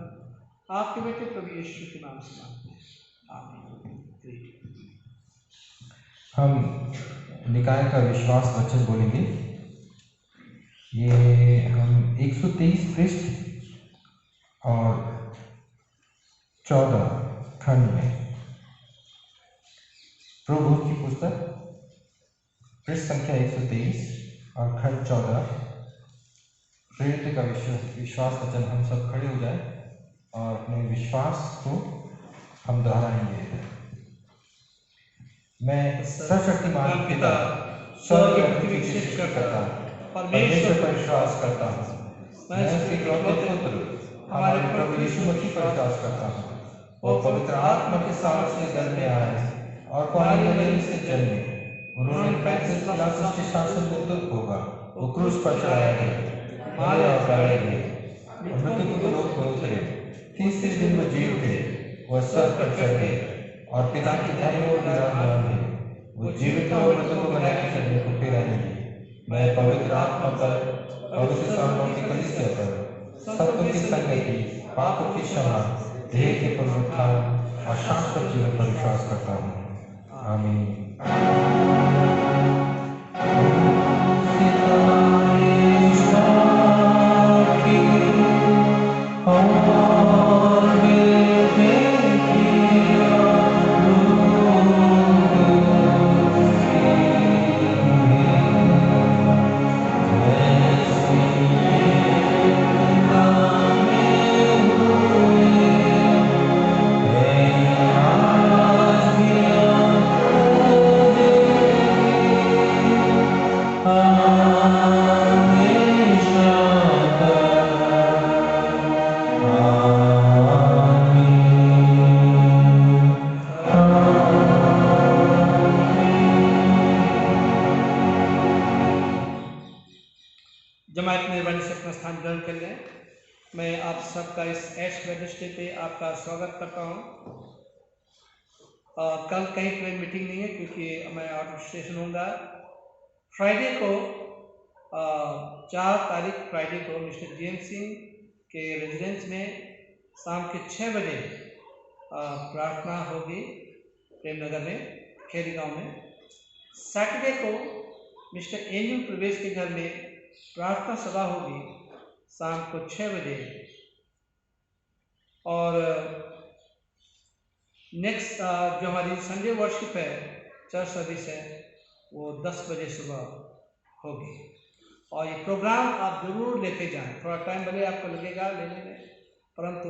आपके बेटे प्रभु यीशु के नाम से मांगते हैं, आमीन। हम निकाय का विश्वास वचन बोलेंगे। ये हम 123 पृष्ठ और 14 खंड में, प्रभु की पुस्तक पृष्ठ संख्या 123 और खंड 14, प्रेरित का विश्वास वचन। हम सब खड़े हो जाए और अपने विश्वास को हम दोहराएंगे। मैं सर्वशक्तिमान पिता, स्वर्ग और पृथ्वी की सृष्टि करता परमेश्वर पर विश्वास करता हूँ। मैं उसके इकलौते पुत्र हमारे प्रभु यीशु मसीह पर विश्वास करता हूँ। वो पवित्र आत्मा के साथ से गर्भ में आए और कुआरी मरियम से जन्मे। उन्होंने पैंतीस सृष्टि शासन में दुख होगा, वो क्रूस पर चढ़ाया गया, मारे और गाड़े गए, मृत्यु को लोक में उतरे, तीसरे दिन वो जी उठे, वह स्वर्ग पर चढ़ गए और पिता की दाहिनी ओर विराजमान है। वो जीवित और मृतकों को बनाए चढ़ने को फिर आएंगे। मैं पवित्र आत्मा पर, पवित्र सार्वभौमिक कलीसिया पर, सत्य की संगति, पापों की क्षमा, देह के पुनरुत्थान और शाश्वत जीवन पर विश्वास करता हूँ। आमीन। जमायत मेहरबानी से अपना स्थान ग्रहण कर लें। मैं आप सबका इस ऐश वेडनेसडे पे आपका स्वागत करता हूँ। कल कहीं कोई मीटिंग नहीं है क्योंकि मैं आउट ऑफ स्टेशन होऊंगा। फ्राइडे को 4 तारीख फ्राइडे को मिस्टर जेम्स सिंह के रेजिडेंस में शाम के 6 बजे प्रार्थना होगी प्रेमनगर में, खेरी गांव में। सैटरडे को मिस्टर एंजल प्रवेश के घर में प्रार्थना सभा होगी शाम को 6 बजे। और नेक्स्ट जो हमारी संडे वर्शिप है, चर्च सर्विस है, वो 10 बजे सुबह होगी। और ये प्रोग्राम आप जरूर लेके जाएं। थोड़ा टाइम भले आपको लगेगा लेने में, परंतु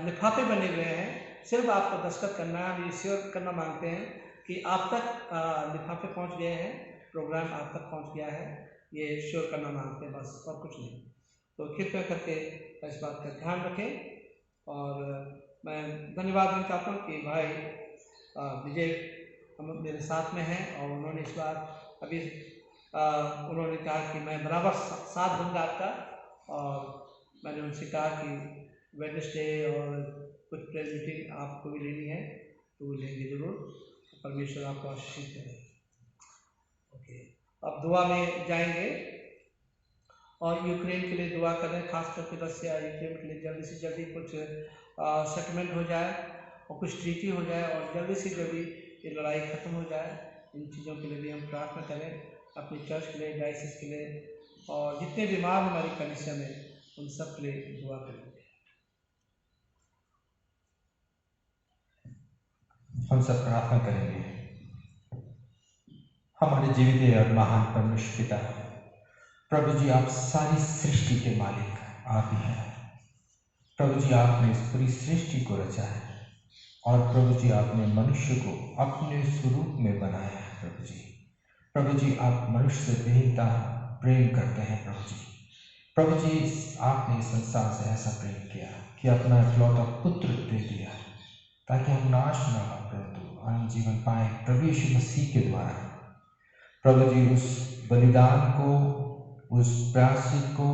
लिफाफे बने हुए हैं, सिर्फ आपको दस्तखत करना है। हम ये श्योर करना मांगते हैं कि आप तक लिफाफे पहुंच गए हैं, प्रोग्राम आप तक पहुंच गया है, ये श्योर करना मांगते हैं, बस और कुछ नहीं। तो कृपया करके इस बात का ध्यान रखें। और मैं धन्यवाद देना चाहता हूँ कि भाई विजय मेरे साथ में हैं और उन्होंने इस बार अभी उन्होंने कहा कि मैं बराबर साथ दूंगा आपका। और मैंने उनसे कहा कि वेडनेसडे और कुछ प्रेयर मीटिंग आपको भी लेनी है तो वो लेंगे ज़रूर। परमेश्वर आपको आशीष करें। ओके, अब दुआ में जाएंगे और यूक्रेन के लिए दुआ करें, खास करके रसिया यूक्रेन के लिए जल्दी से जल्दी कुछ सेटलमेंट हो जाए और कुछ ट्रीटी हो जाए और जल्दी से जल्दी ये लड़ाई ख़त्म हो जाए। इन चीज़ों के लिए भी हम प्रार्थना करें, अपनी चर्च के लिए, डायसिस के लिए, और जितने बीमार हमारी कलीसिया में उन सब के लिए दुआ करेंगे। हम सब प्रार्थना करेंगे। हमारे जीवित और महान परमेश्वर पिता, प्रभु जी, आप सारी सृष्टि के मालिक आप ही हैं। प्रभु जी, आपने इस पूरी सृष्टि को रचा है और प्रभु जी आपने मनुष्य को अपने स्वरूप में बनाया है। प्रभु जी आप मनुष्य से बेहता प्रेम करते हैं। प्रभु जी आपने इस संसार से ऐसा प्रेम किया कि अपना इकलौता पुत्र दे दिया ताकि हम नाश न हो परंतु अनंत जीवन पाए प्रभु यीशु मसीह के द्वारा। प्रभु जी उस बलिदान को, उस प्रायश्चित को,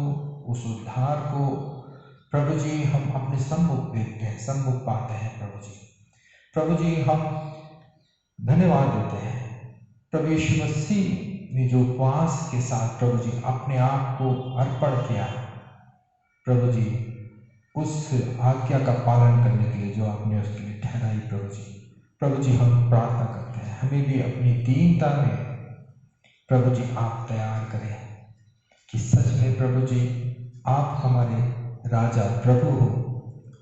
उस उद्धार को प्रभु जी हम अपने सम्मुख देखते हैं, सम्मुख पाते हैं। प्रभु जी हम धन्यवाद देते हैं। प्रभु यीशु मसीह ने जो उपवास के साथ प्रभु जी अपने आप को अर्पण किया, प्रभु जी उस आज्ञा का पालन करने के लिए जो आपने उसके लिए ठहराई, प्रभु जी हम प्रार्थना करते हैं हमें भी अपनी दीनता में प्रभु जी आप तैयार करें कि सच में प्रभु जी आप हमारे राजा प्रभु हो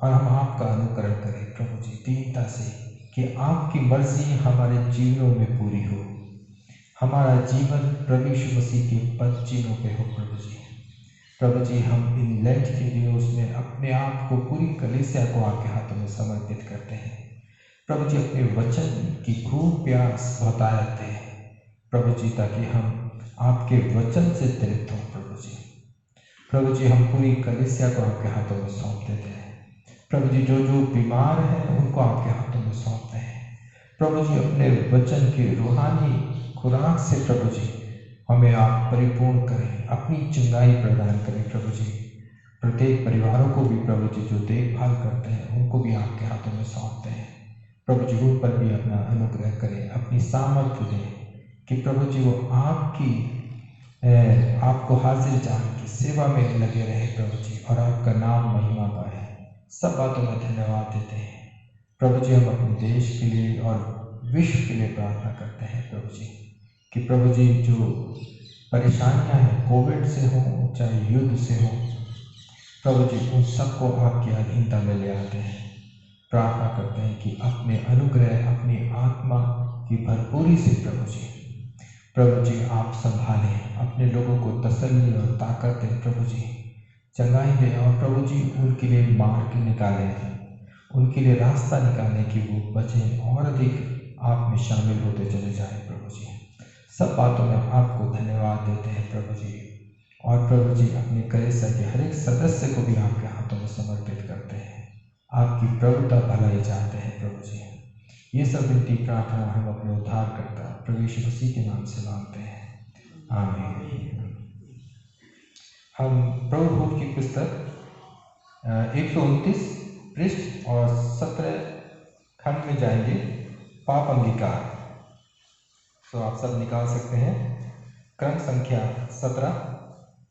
और हम आपका अनुकरण करें प्रभु जी दीनता से, कि आपकी मर्जी हमारे जीवनों में पूरी हो। हमारा जीवन प्रभु यीशु मसीह के पद चिन्हों पे हो प्रभु जी। हम इन लेंट के लिए उसमें अपने अपने आप को, पूरी कलीसिया को आपके हाथों में समर्पित करते हैं। प्रभु जी, अपने वचन की खूब प्यास बहुतायत है प्रभु जी, ताकि हम आपके वचन से तृप्त हों प्रभु जी। प्रभु जी, हम पूरी कलीसिया को आपके हाथों में सौंप देते हैं प्रभु जी। जो जो बीमार हैं उनको आपके हाथों में सौंपते हैं प्रभु जी। अपने वचन की रूहानी खुराक से प्रभु जी हमें आप परिपूर्ण करें, अपनी चंगाई प्रदान करें प्रभु जी। प्रत्येक परिवारों को भी प्रभु जी जो देखभाल करते हैं उनको भी आपके हाथों में सौंपते हैं प्रभु जी। उन पर भी अपना अनुग्रह करें, अपनी सामर्थ्य दें कि प्रभु जी वो आपको हाजिर जान की सेवा में लगे रहे प्रभु जी, और आपका नाम महिमा पाए। सब बातों में धन्यवाद देते हैं प्रभु जी। हम अपने देश के लिए और विश्व के लिए प्रार्थना करते हैं प्रभु जी, कि प्रभु जी जो परेशानियां हैं, कोविड से हो चाहे युद्ध से हो प्रभु जी, उन सबको आपकी अधीनता में ले आते हैं। प्रार्थना करते हैं कि अपने अनुग्रह, अपनी आत्मा की भरपूरी से प्रभु जी आप संभालें, अपने लोगों को तसल्ली और ताकत दें प्रभु जी, चंगाई दें, और प्रभु जी उनके लिए मार्ग निकालें, उनके लिए रास्ता निकालें कि वो बचें और अधिक आप में शामिल होते चले जाएं प्रभु जी। सब बातों में आपको धन्यवाद देते हैं प्रभु जी, और प्रभु जी अपने कलीसिया के हर एक सदस्य को भी आपके हाथों में समर्पित करते हैं। आपकी प्रभुता भलाई चाहते हैं प्रभु जी। ये सब विनती प्रार्थना हम अपने उद्धारकर्ता प्रभु यीशु मसीह के नाम से मांगते हैं, आमीन। हम प्रभु भोज की पुस्तक 129 पृष्ठ और 17 खंड में जाएंगे, पाप अंगीकार। तो आप सब निकाल सकते हैं क्रम संख्या 17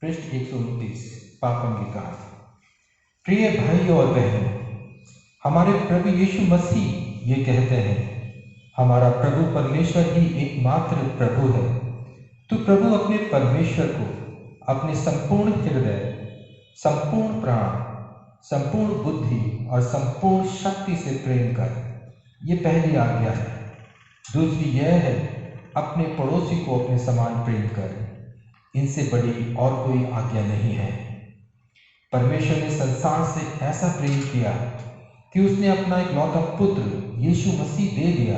पृष्ठ 129, पाप अंगीकार। प्रिय भाई और बहन, हमारे प्रभु यीशु मसीह ये कहते हैं, हमारा प्रभु परमेश्वर ही एकमात्र प्रभु है। तो प्रभु अपने परमेश्वर को अपने संपूर्ण हृदय, संपूर्ण प्राण, संपूर्ण बुद्धि और संपूर्ण शक्ति से प्रेम कर। ये पहली आज्ञा है। दूसरी यह है, अपने पड़ोसी को अपने समान प्रेम कर। इनसे बड़ी और कोई आज्ञा नहीं है। परमेश्वर ने संसार से ऐसा प्रेम किया कि उसने अपना इकलौता पुत्र यीशु मसीह दे दिया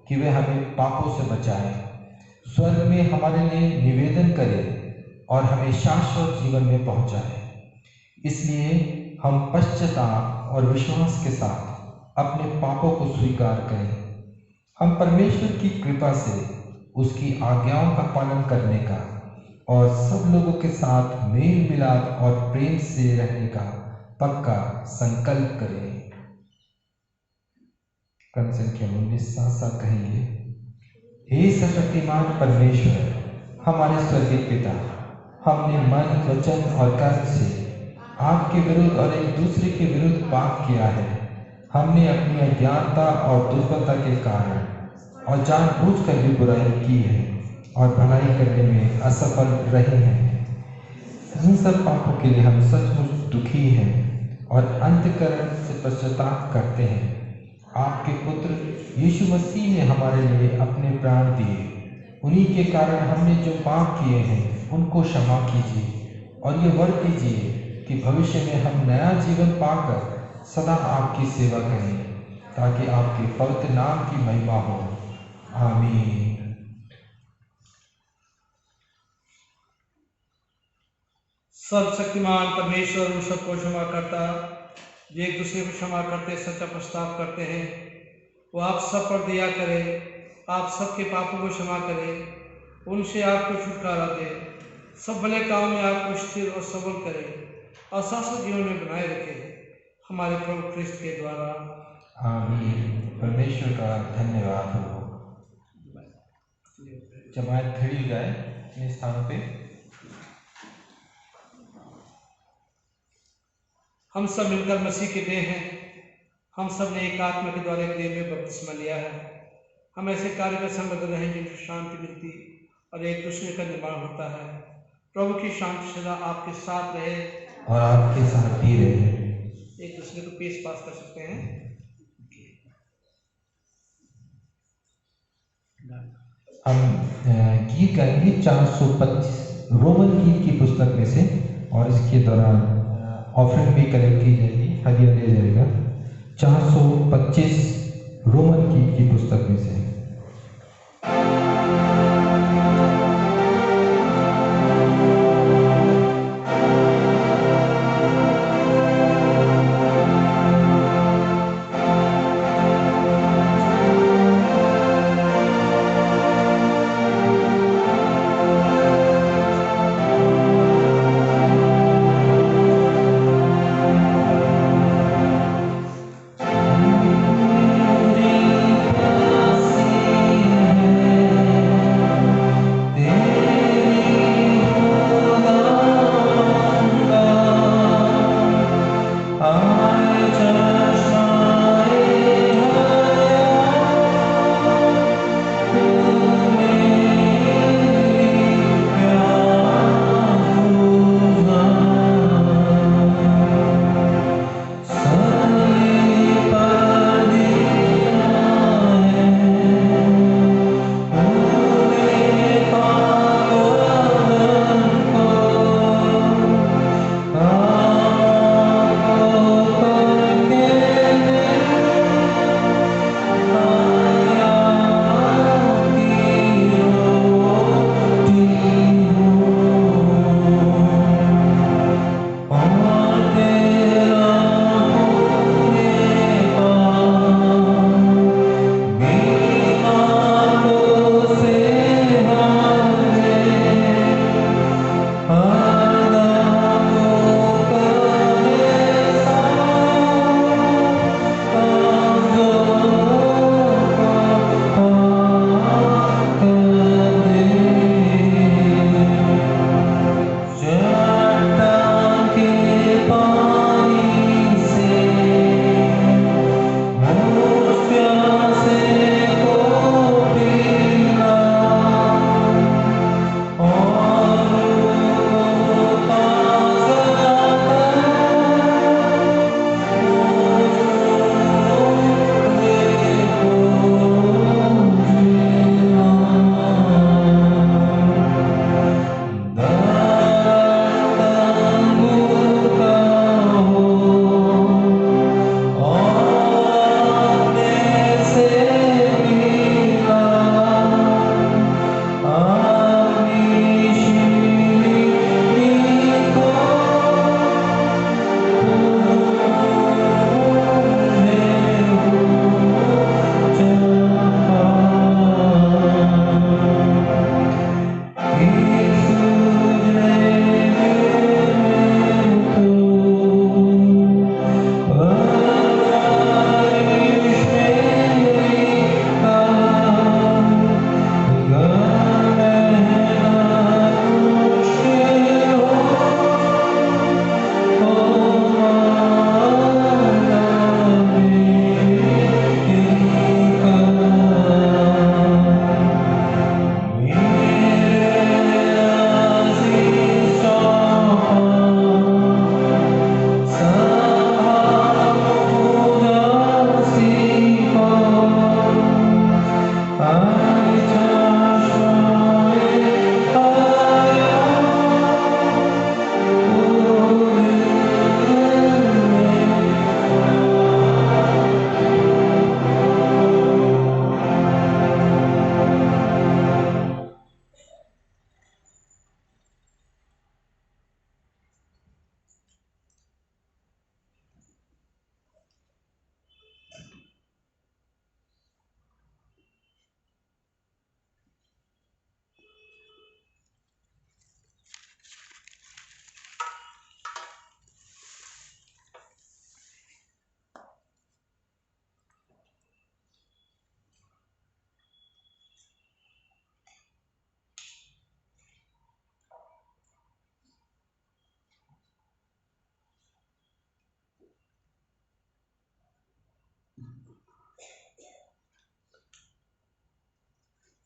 कि वह हमें पापों से बचाए, स्वर्ग में हमारे लिए निवेदन करे और हमें शाश्वत जीवन में पहुंचाए। इसलिए हम पश्चाताप और विश्वास के साथ अपने पापों को स्वीकार करें। हम परमेश्वर की कृपा से उसकी आज्ञाओं का पालन करने का और सब लोगों के साथ मेल मिलाप और प्रेम से रहने का पक्का संकल्प करें। क्रम संख्या 19 साथ साथ कहेंगे, हे सर्वशक्तिमान परमेश्वर, हमारे स्वर्गीय पिता, हमने मन, वचन और कर्म से आपके विरुद्ध और एक दूसरे के विरुद्ध पाप किया है। हमने अपनी अज्ञानता और दुर्बलता के कारण और जानबूझकर भी बुराई की है और भलाई करने में असफल रहे हैं। इन सब पापों के लिए हम सचमुच दुखी हैं और अंतःकरण से पश्चाताप करते हैं। आपके पुत्र यीशु मसीह ने हमारे लिए अपने प्राण दिए। उन्हीं के कारण हमने जो पाप किए हैं उनको क्षमा कीजिए और ये वर कीजिए कि भविष्य में हम नया जीवन पाकर सदा आपकी सेवा करें, ताकि आपके पवित्र नाम की महिमा हो। आमीन। सर्वशक्तिमान परमेश्वर उन सबको क्षमा करता, जो एक दूसरे को क्षमा करते सच्चा पश्चाताप करते हैं, वो आप सब पर दया करे, आप सबके पापों को क्षमा करे, उनसे आपको छुटकारा दे, सब भले काम में आपको स्थिर और सबल करे और शाश्वत जीवन में बनाए रखे, हमारे प्रभु ख्रिस्त के द्वारा। आमीन। परमेश्वर का धन्यवाद हो। जमात खड़ी हो जाए अपने स्थानों पे। हम सब मिलकर मसीह के देह हैं। हम सब ने एक आत्मा के द्वारा एक देह में बपतिस्मा लिया है। हम ऐसे कार्य में संलग्न रहें जिनसे शांति मिलती और एक दूसरे का निर्माण होता है। प्रभु की शांति सदा आपके साथ रहे और आपके साथ भी रहे। एक दूसरे को पेश पास कर सकते हैं। हम गीत गाएंगे 425 रोमन गीत की पुस्तक में से, और इसके दौरान ऑफरिंग भी कलेक्ट की जाएगी, हदिया दिया जाएगा 425 रोमन की पुस्तक में से।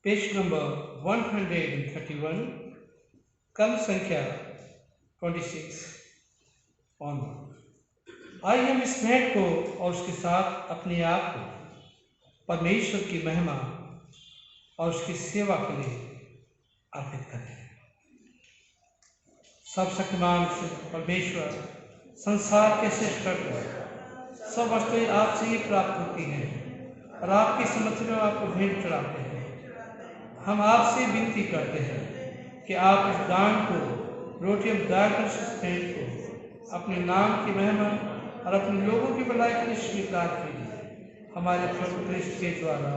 पेज नंबर 131, कल संख्या 26 ऑनवर्ड। आइए हम इस भेंट को और उसके साथ अपने आप को परमेश्वर की महिमा और उसकी सेवा के लिए अर्पित करें। सर्वशक्तिमान परमेश्वर, संसार के सृष्टिकर्ता, सब वस्तुएं आपसे ही प्राप्त होती हैं और आपकी समक्ष में आपको भेंट चढ़ाते हैं। हम आपसे विनती करते हैं कि आप इस दान को, रोटी और दान भेंट को अपने नाम की महिमा और अपने लोगों की भलाई के लिए स्वीकार कीजिए, हमारे प्रभु क्रिस्त के द्वारा।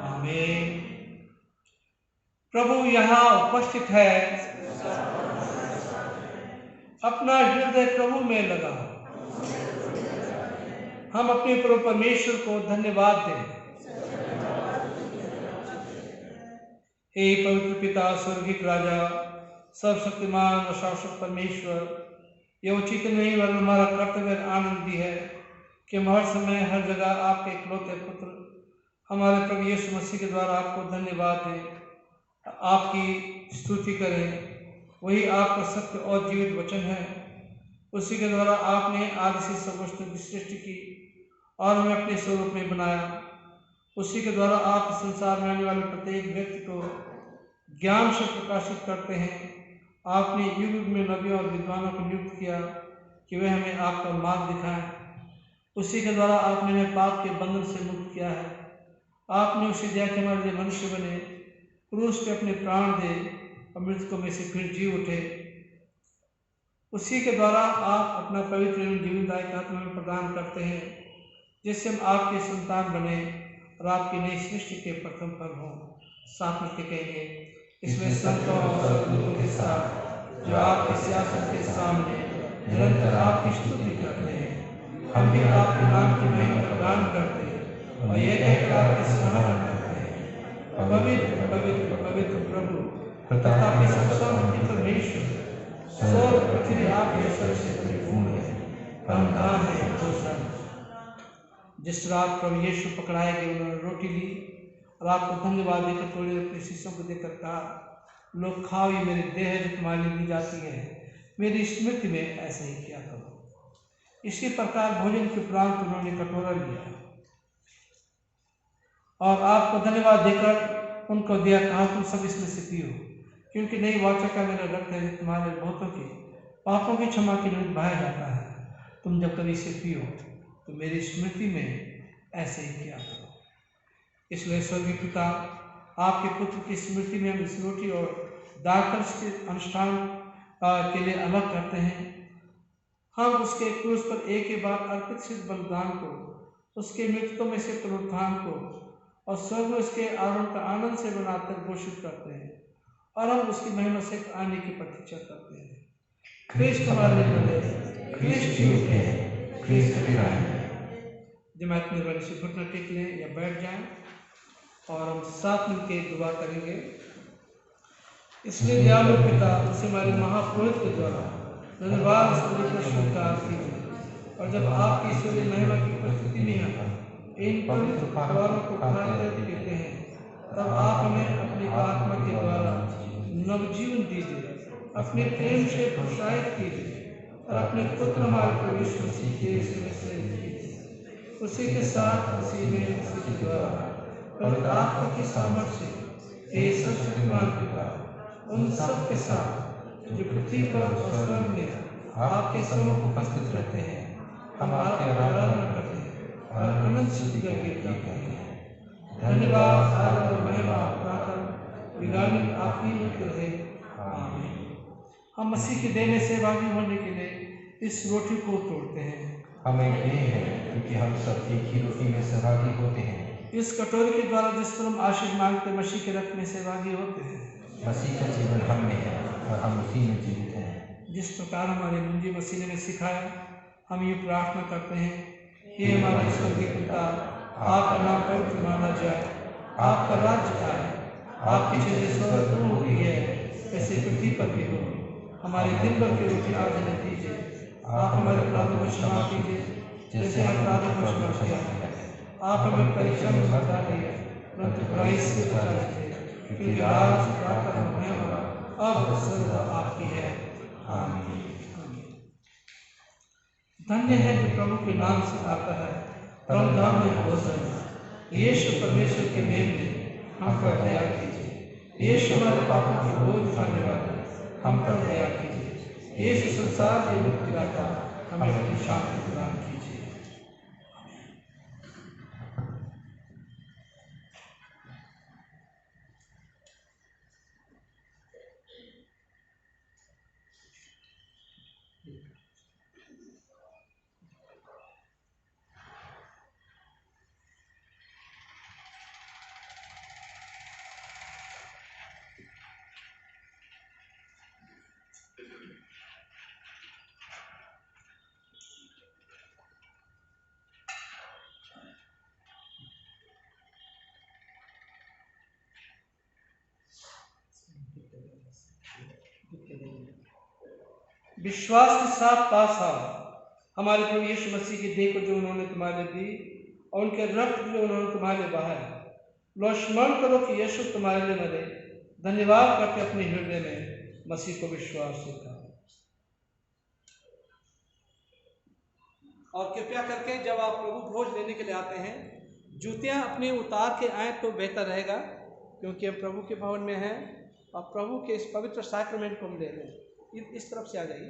आमीन। प्रभु यहाँ उपस्थित है, अपना हृदय प्रभु में लगाओ। हम अपने प्रभु परमेश्वर को धन्यवाद दें। हे पवित्र पिता, स्वर्गीय राजा, सर्वशक्तिमान और शाश्वत परमेश्वर, यह उचित नहीं वरन हमारा कर्तव्य आनंद भी है कि हम हर समय हर जगह आपके इकलौते पुत्र हमारे प्रभु यीशु मसीह के द्वारा आपको धन्यवाद दें, आपकी स्तुति करें। वही आपका सत्य और जीवित वचन है। उसी के द्वारा आपने आदि से सब वस्तु की सृष्टि की और हमें अपने स्वरूप में बनाया। उसी के द्वारा आप संसार में आने वाले प्रत्येक व्यक्ति को ज्ञान से प्रकाशित करते हैं। आपने युग युग में नबियों और विद्वानों को नियुक्त किया कि वे हमें आपका मार्ग दिखाएं। उसी के द्वारा आपने हमें पाप के बंधन से मुक्त किया है। आपने उसे दिया कि हमारे लिए मनुष्य बने, क्रूस पे अपने प्राण दे और मृतकों में से फिर जी उठे। उसी के द्वारा आप अपना पवित्र एवं जीवनदायक आत्मा में प्रदान करते हैं, जिससे हम आपके संतान बने और आपकी नई सृष्टि के प्रथम फल हों। साथ मिलकर कहेंगे, इसमें संतों और लोगों के साथ जो आपके सियासत के सामने निरंतर आपकी स्तुति करते हैं, हम भी आपके नाम की महिमा प्रदान करते हैं और यह कहकर आपकी सराहना करते हैं, पवित्र पवित्र पवित्र प्रभु तथापि सर्वशक्तिमान परमेश्वर, स्वर्ग पृथ्वी आपके स्वर से परिपूर्ण है, परम धाम है भूषण। जिस रात प्रभु यीशु पकड़ाए गए, उन्होंने रोटी ली और आपको धन्यवाद देकर थोड़ी अपने शिष्यों को देकर कहा, लोग खाओ, ये मेरी देह है जो तुम्हारे लिए दी जाती है, मेरी स्मृति में ऐसे ही किया करो। इसी प्रकार भोजन के उपरांत उन्होंने कटोरा लिया और आपको धन्यवाद देकर उनको दिया, कहा, तुम सब इसमें से पियो, क्योंकि नई वाचा का मेरा रक्त है जो तुम्हारे बहुतों के पापों की क्षमा के निमित्त बहाया जाता है। तुम जब कभी इसे पियो तो मेरी स्मृति में ऐसे ही किया करो। इसलिए स्वर्गीय पिता, आपके पुत्र की स्मृति में हम इस रोटी और दाखरस के अनुष्ठान के लिए अलग करते हैं। हम उसके क्रूस पर एक ही बार अर्पित सिद्ध बलिदान को, उसके मृतकों में से पुनरुत्थान को और स्वर्ग में उसके आरोहण का आनंद से बनाकर घोषित करते हैं और हम उसकी महिमा से आने की प्रतीक्षा करते हैं। क्रिस्ट हमारे लिए बने, क्रिस्ट जीवित है, क्रिस्ट फिर आएंगे। जमात में बड़े से घुटना टेक लें या बैठ जाएं और हम साथ मिलकर दुआ करेंगे। इसलिए दयालु पिता, उसे हमारे महापुरुष के द्वारा धन्यवाद स्तुति को स्वीकार कीजिए और जब आपकी ईश्वरीय महिमा की उपस्थिति में इन पवित्र परिवारों को खाते पीते हैं, तब आप हमें अपनी आत्मा के द्वारा नवजीवन दीजिए, अपने प्रेम से प्रोत्साहित कीजिए और अपने पुत्र हमारे प्रभु यीशु मसीह के इसमें से कीजिए। उसी के साथ, उसी में, उसी के द्वारा पवित्र आत्मा की सामर्थ्य से हे सर्वशक्तिमान पिता, उन सब के साथ जो पृथ्वी पर और स्वर्ग में आपके सम्मुख उपस्थित रहते हैं, हम आपकी आराधना करते हैं और अनंत स्तुति का गीत गाते हैं। धन्यवाद, आदर और महिमा प्रार्थना विगामी आप ही में रहे। आमीन। हम मसीह के देह में सहभागी होने के लिए इस रोटी को तोड़ते हैं। हमें ये है क्योंकि हम सब एक ही रोटी में सहभागी होते हैं। इस कटोरे के द्वारा जिस पर हम आशीष मांगते मसीह के रक्त में सहभागी होते हैं। मसीह का जीवन हम में है और हम उसी में जीवित हैं। जिस प्रकार हमारे मुंजी मसीह ने हमें सिखाया, हम ये प्रार्थना करते हैं, हे हमारे स्वर्गीय पिता, आपका नाम पवित्र माना जाए, आपका राज्य आए, आपकी इच्छा स्वर्ग में होती है वैसे पृथ्वी पर भी हो। हमारे दिन भर की रोटी आज हमें दीजिए। आप हमारे अपराधों को क्षमा कीजिए जैसे हम अपराधों को क्षमा किया है। आप हमें परीक्षा में मत डालिए परंतु बुराई से बचा लीजिए, क्योंकि राज, ताकत और महिमा अब सदा आपकी है। आमीन। धन्य है जो प्रभु के नाम से आता है, परम धाम में भोजन। यीशु परमेश्वर के मेल में हम पर दया कीजिए। यीशु हमारे पापों की बोझ उठाने वाले हम पर दया कीजिए। यीशु संसार के मुक्तिदाता हमें अपनी शांति प्रदान कीजिए। विश्वास के साथ पास आओ हमारे प्रभु यीशु मसीह की देह को जो उन्होंने तुम्हारे दी और उनके रक्त जो उन्होंने तुम्हारे बहाए। लो स्मरण करो कि यीशु तुम्हारे लिए मरे। धन्यवाद करके अपने हृदय में मसीह को विश्वास से करो। और कृपया करके जब आप प्रभु भोज लेने के लिए आते हैं, जूतियां अपनी उतार के आए तो बेहतर रहेगा, क्योंकि हम प्रभु के भवन में हैं और प्रभु के इस पवित्र सैक्रामेंट को हम ले रहे हैं। इस तरफ से आ जाइए।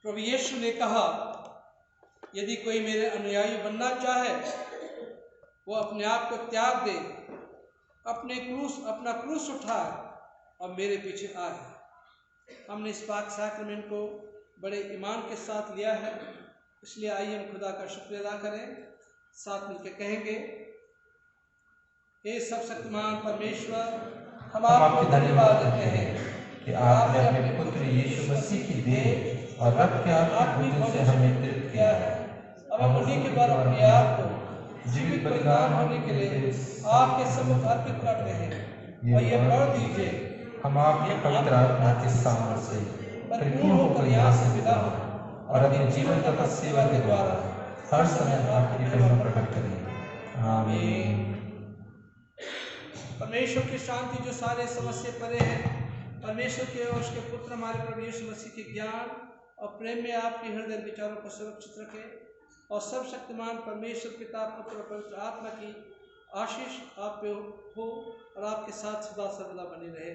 प्रभु यीशु ने कहा, यदि कोई मेरे अनुयायी बनना चाहे वो अपने आप को त्याग दे, अपना क्रूस उठाए और मेरे पीछे आए। हमने इस पाक सैक्रमेंट को बड़े ईमान के साथ लिया है, इसलिए आइए हम खुदा का शुक्र अदा करें। साथ मिलकर कहेंगे, हे सर्वशक्तिमान परमेश्वर, हम आपको धन्यवाद देते हैं कि आपने अपने पुत्र यीशु मसीह की देह और रक्त के आपके भोजन से हमें तृप्त किया है। अब हम उन्हीं के द्वारा अपने आप को जीवित बलिदान होने के लिए आपके सम्मुख अर्पित करते हैं। और ये पढ़ दीजिए, हम आपके पवित्र आत्मा के सामर्थ्य से परिपूर्ण होकर यहाँ से विदा हो और अपने जीवन तथा सेवा के द्वारा हर समय आपकी महिमा प्रकट करें। आमीन। परमेश्वर की शांति जो सारे समस्या परे है, परमेश्वर के और उसके पुत्र हमारे प्रभु यीशु मसीह के ज्ञान और प्रेम में आपके हृदय विचारों को सुरक्षित रखे, और सर्वशक्तिमान परमेश्वर पिता, पुत्र और पवित्र आत्मा की आशीष आप पे हो और आपके साथ सदा सर्वदा बनी रहे।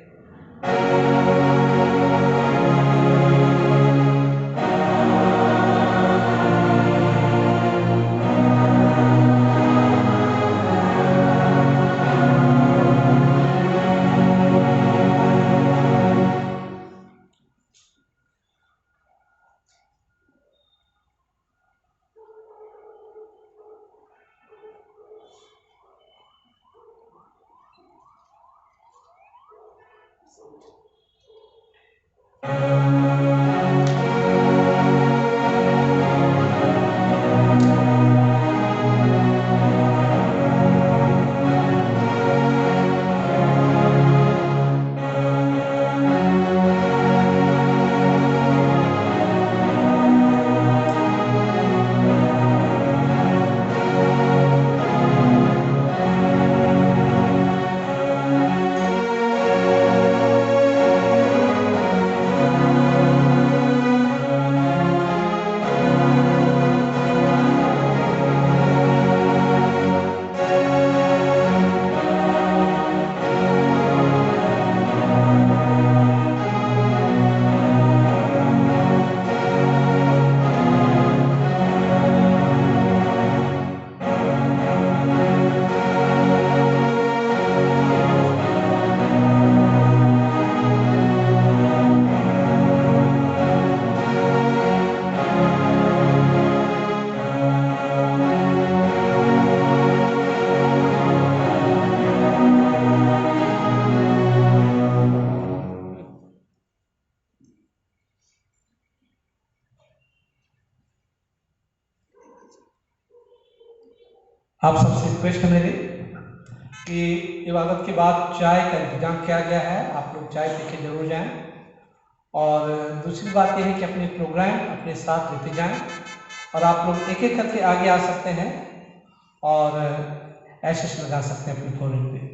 आप सबसे रिक्वेस्ट है मेरी कि इबादत के बाद चाय का इंतजाम किया गया है, आप लोग चाय पी के जरूर जाएं। और दूसरी बात यह है कि अपने प्रोग्राम अपने साथ लेते जाएं, और आप लोग एक एक करके आगे आ सकते हैं और एसेस लगा सकते हैं अपने फोन पे।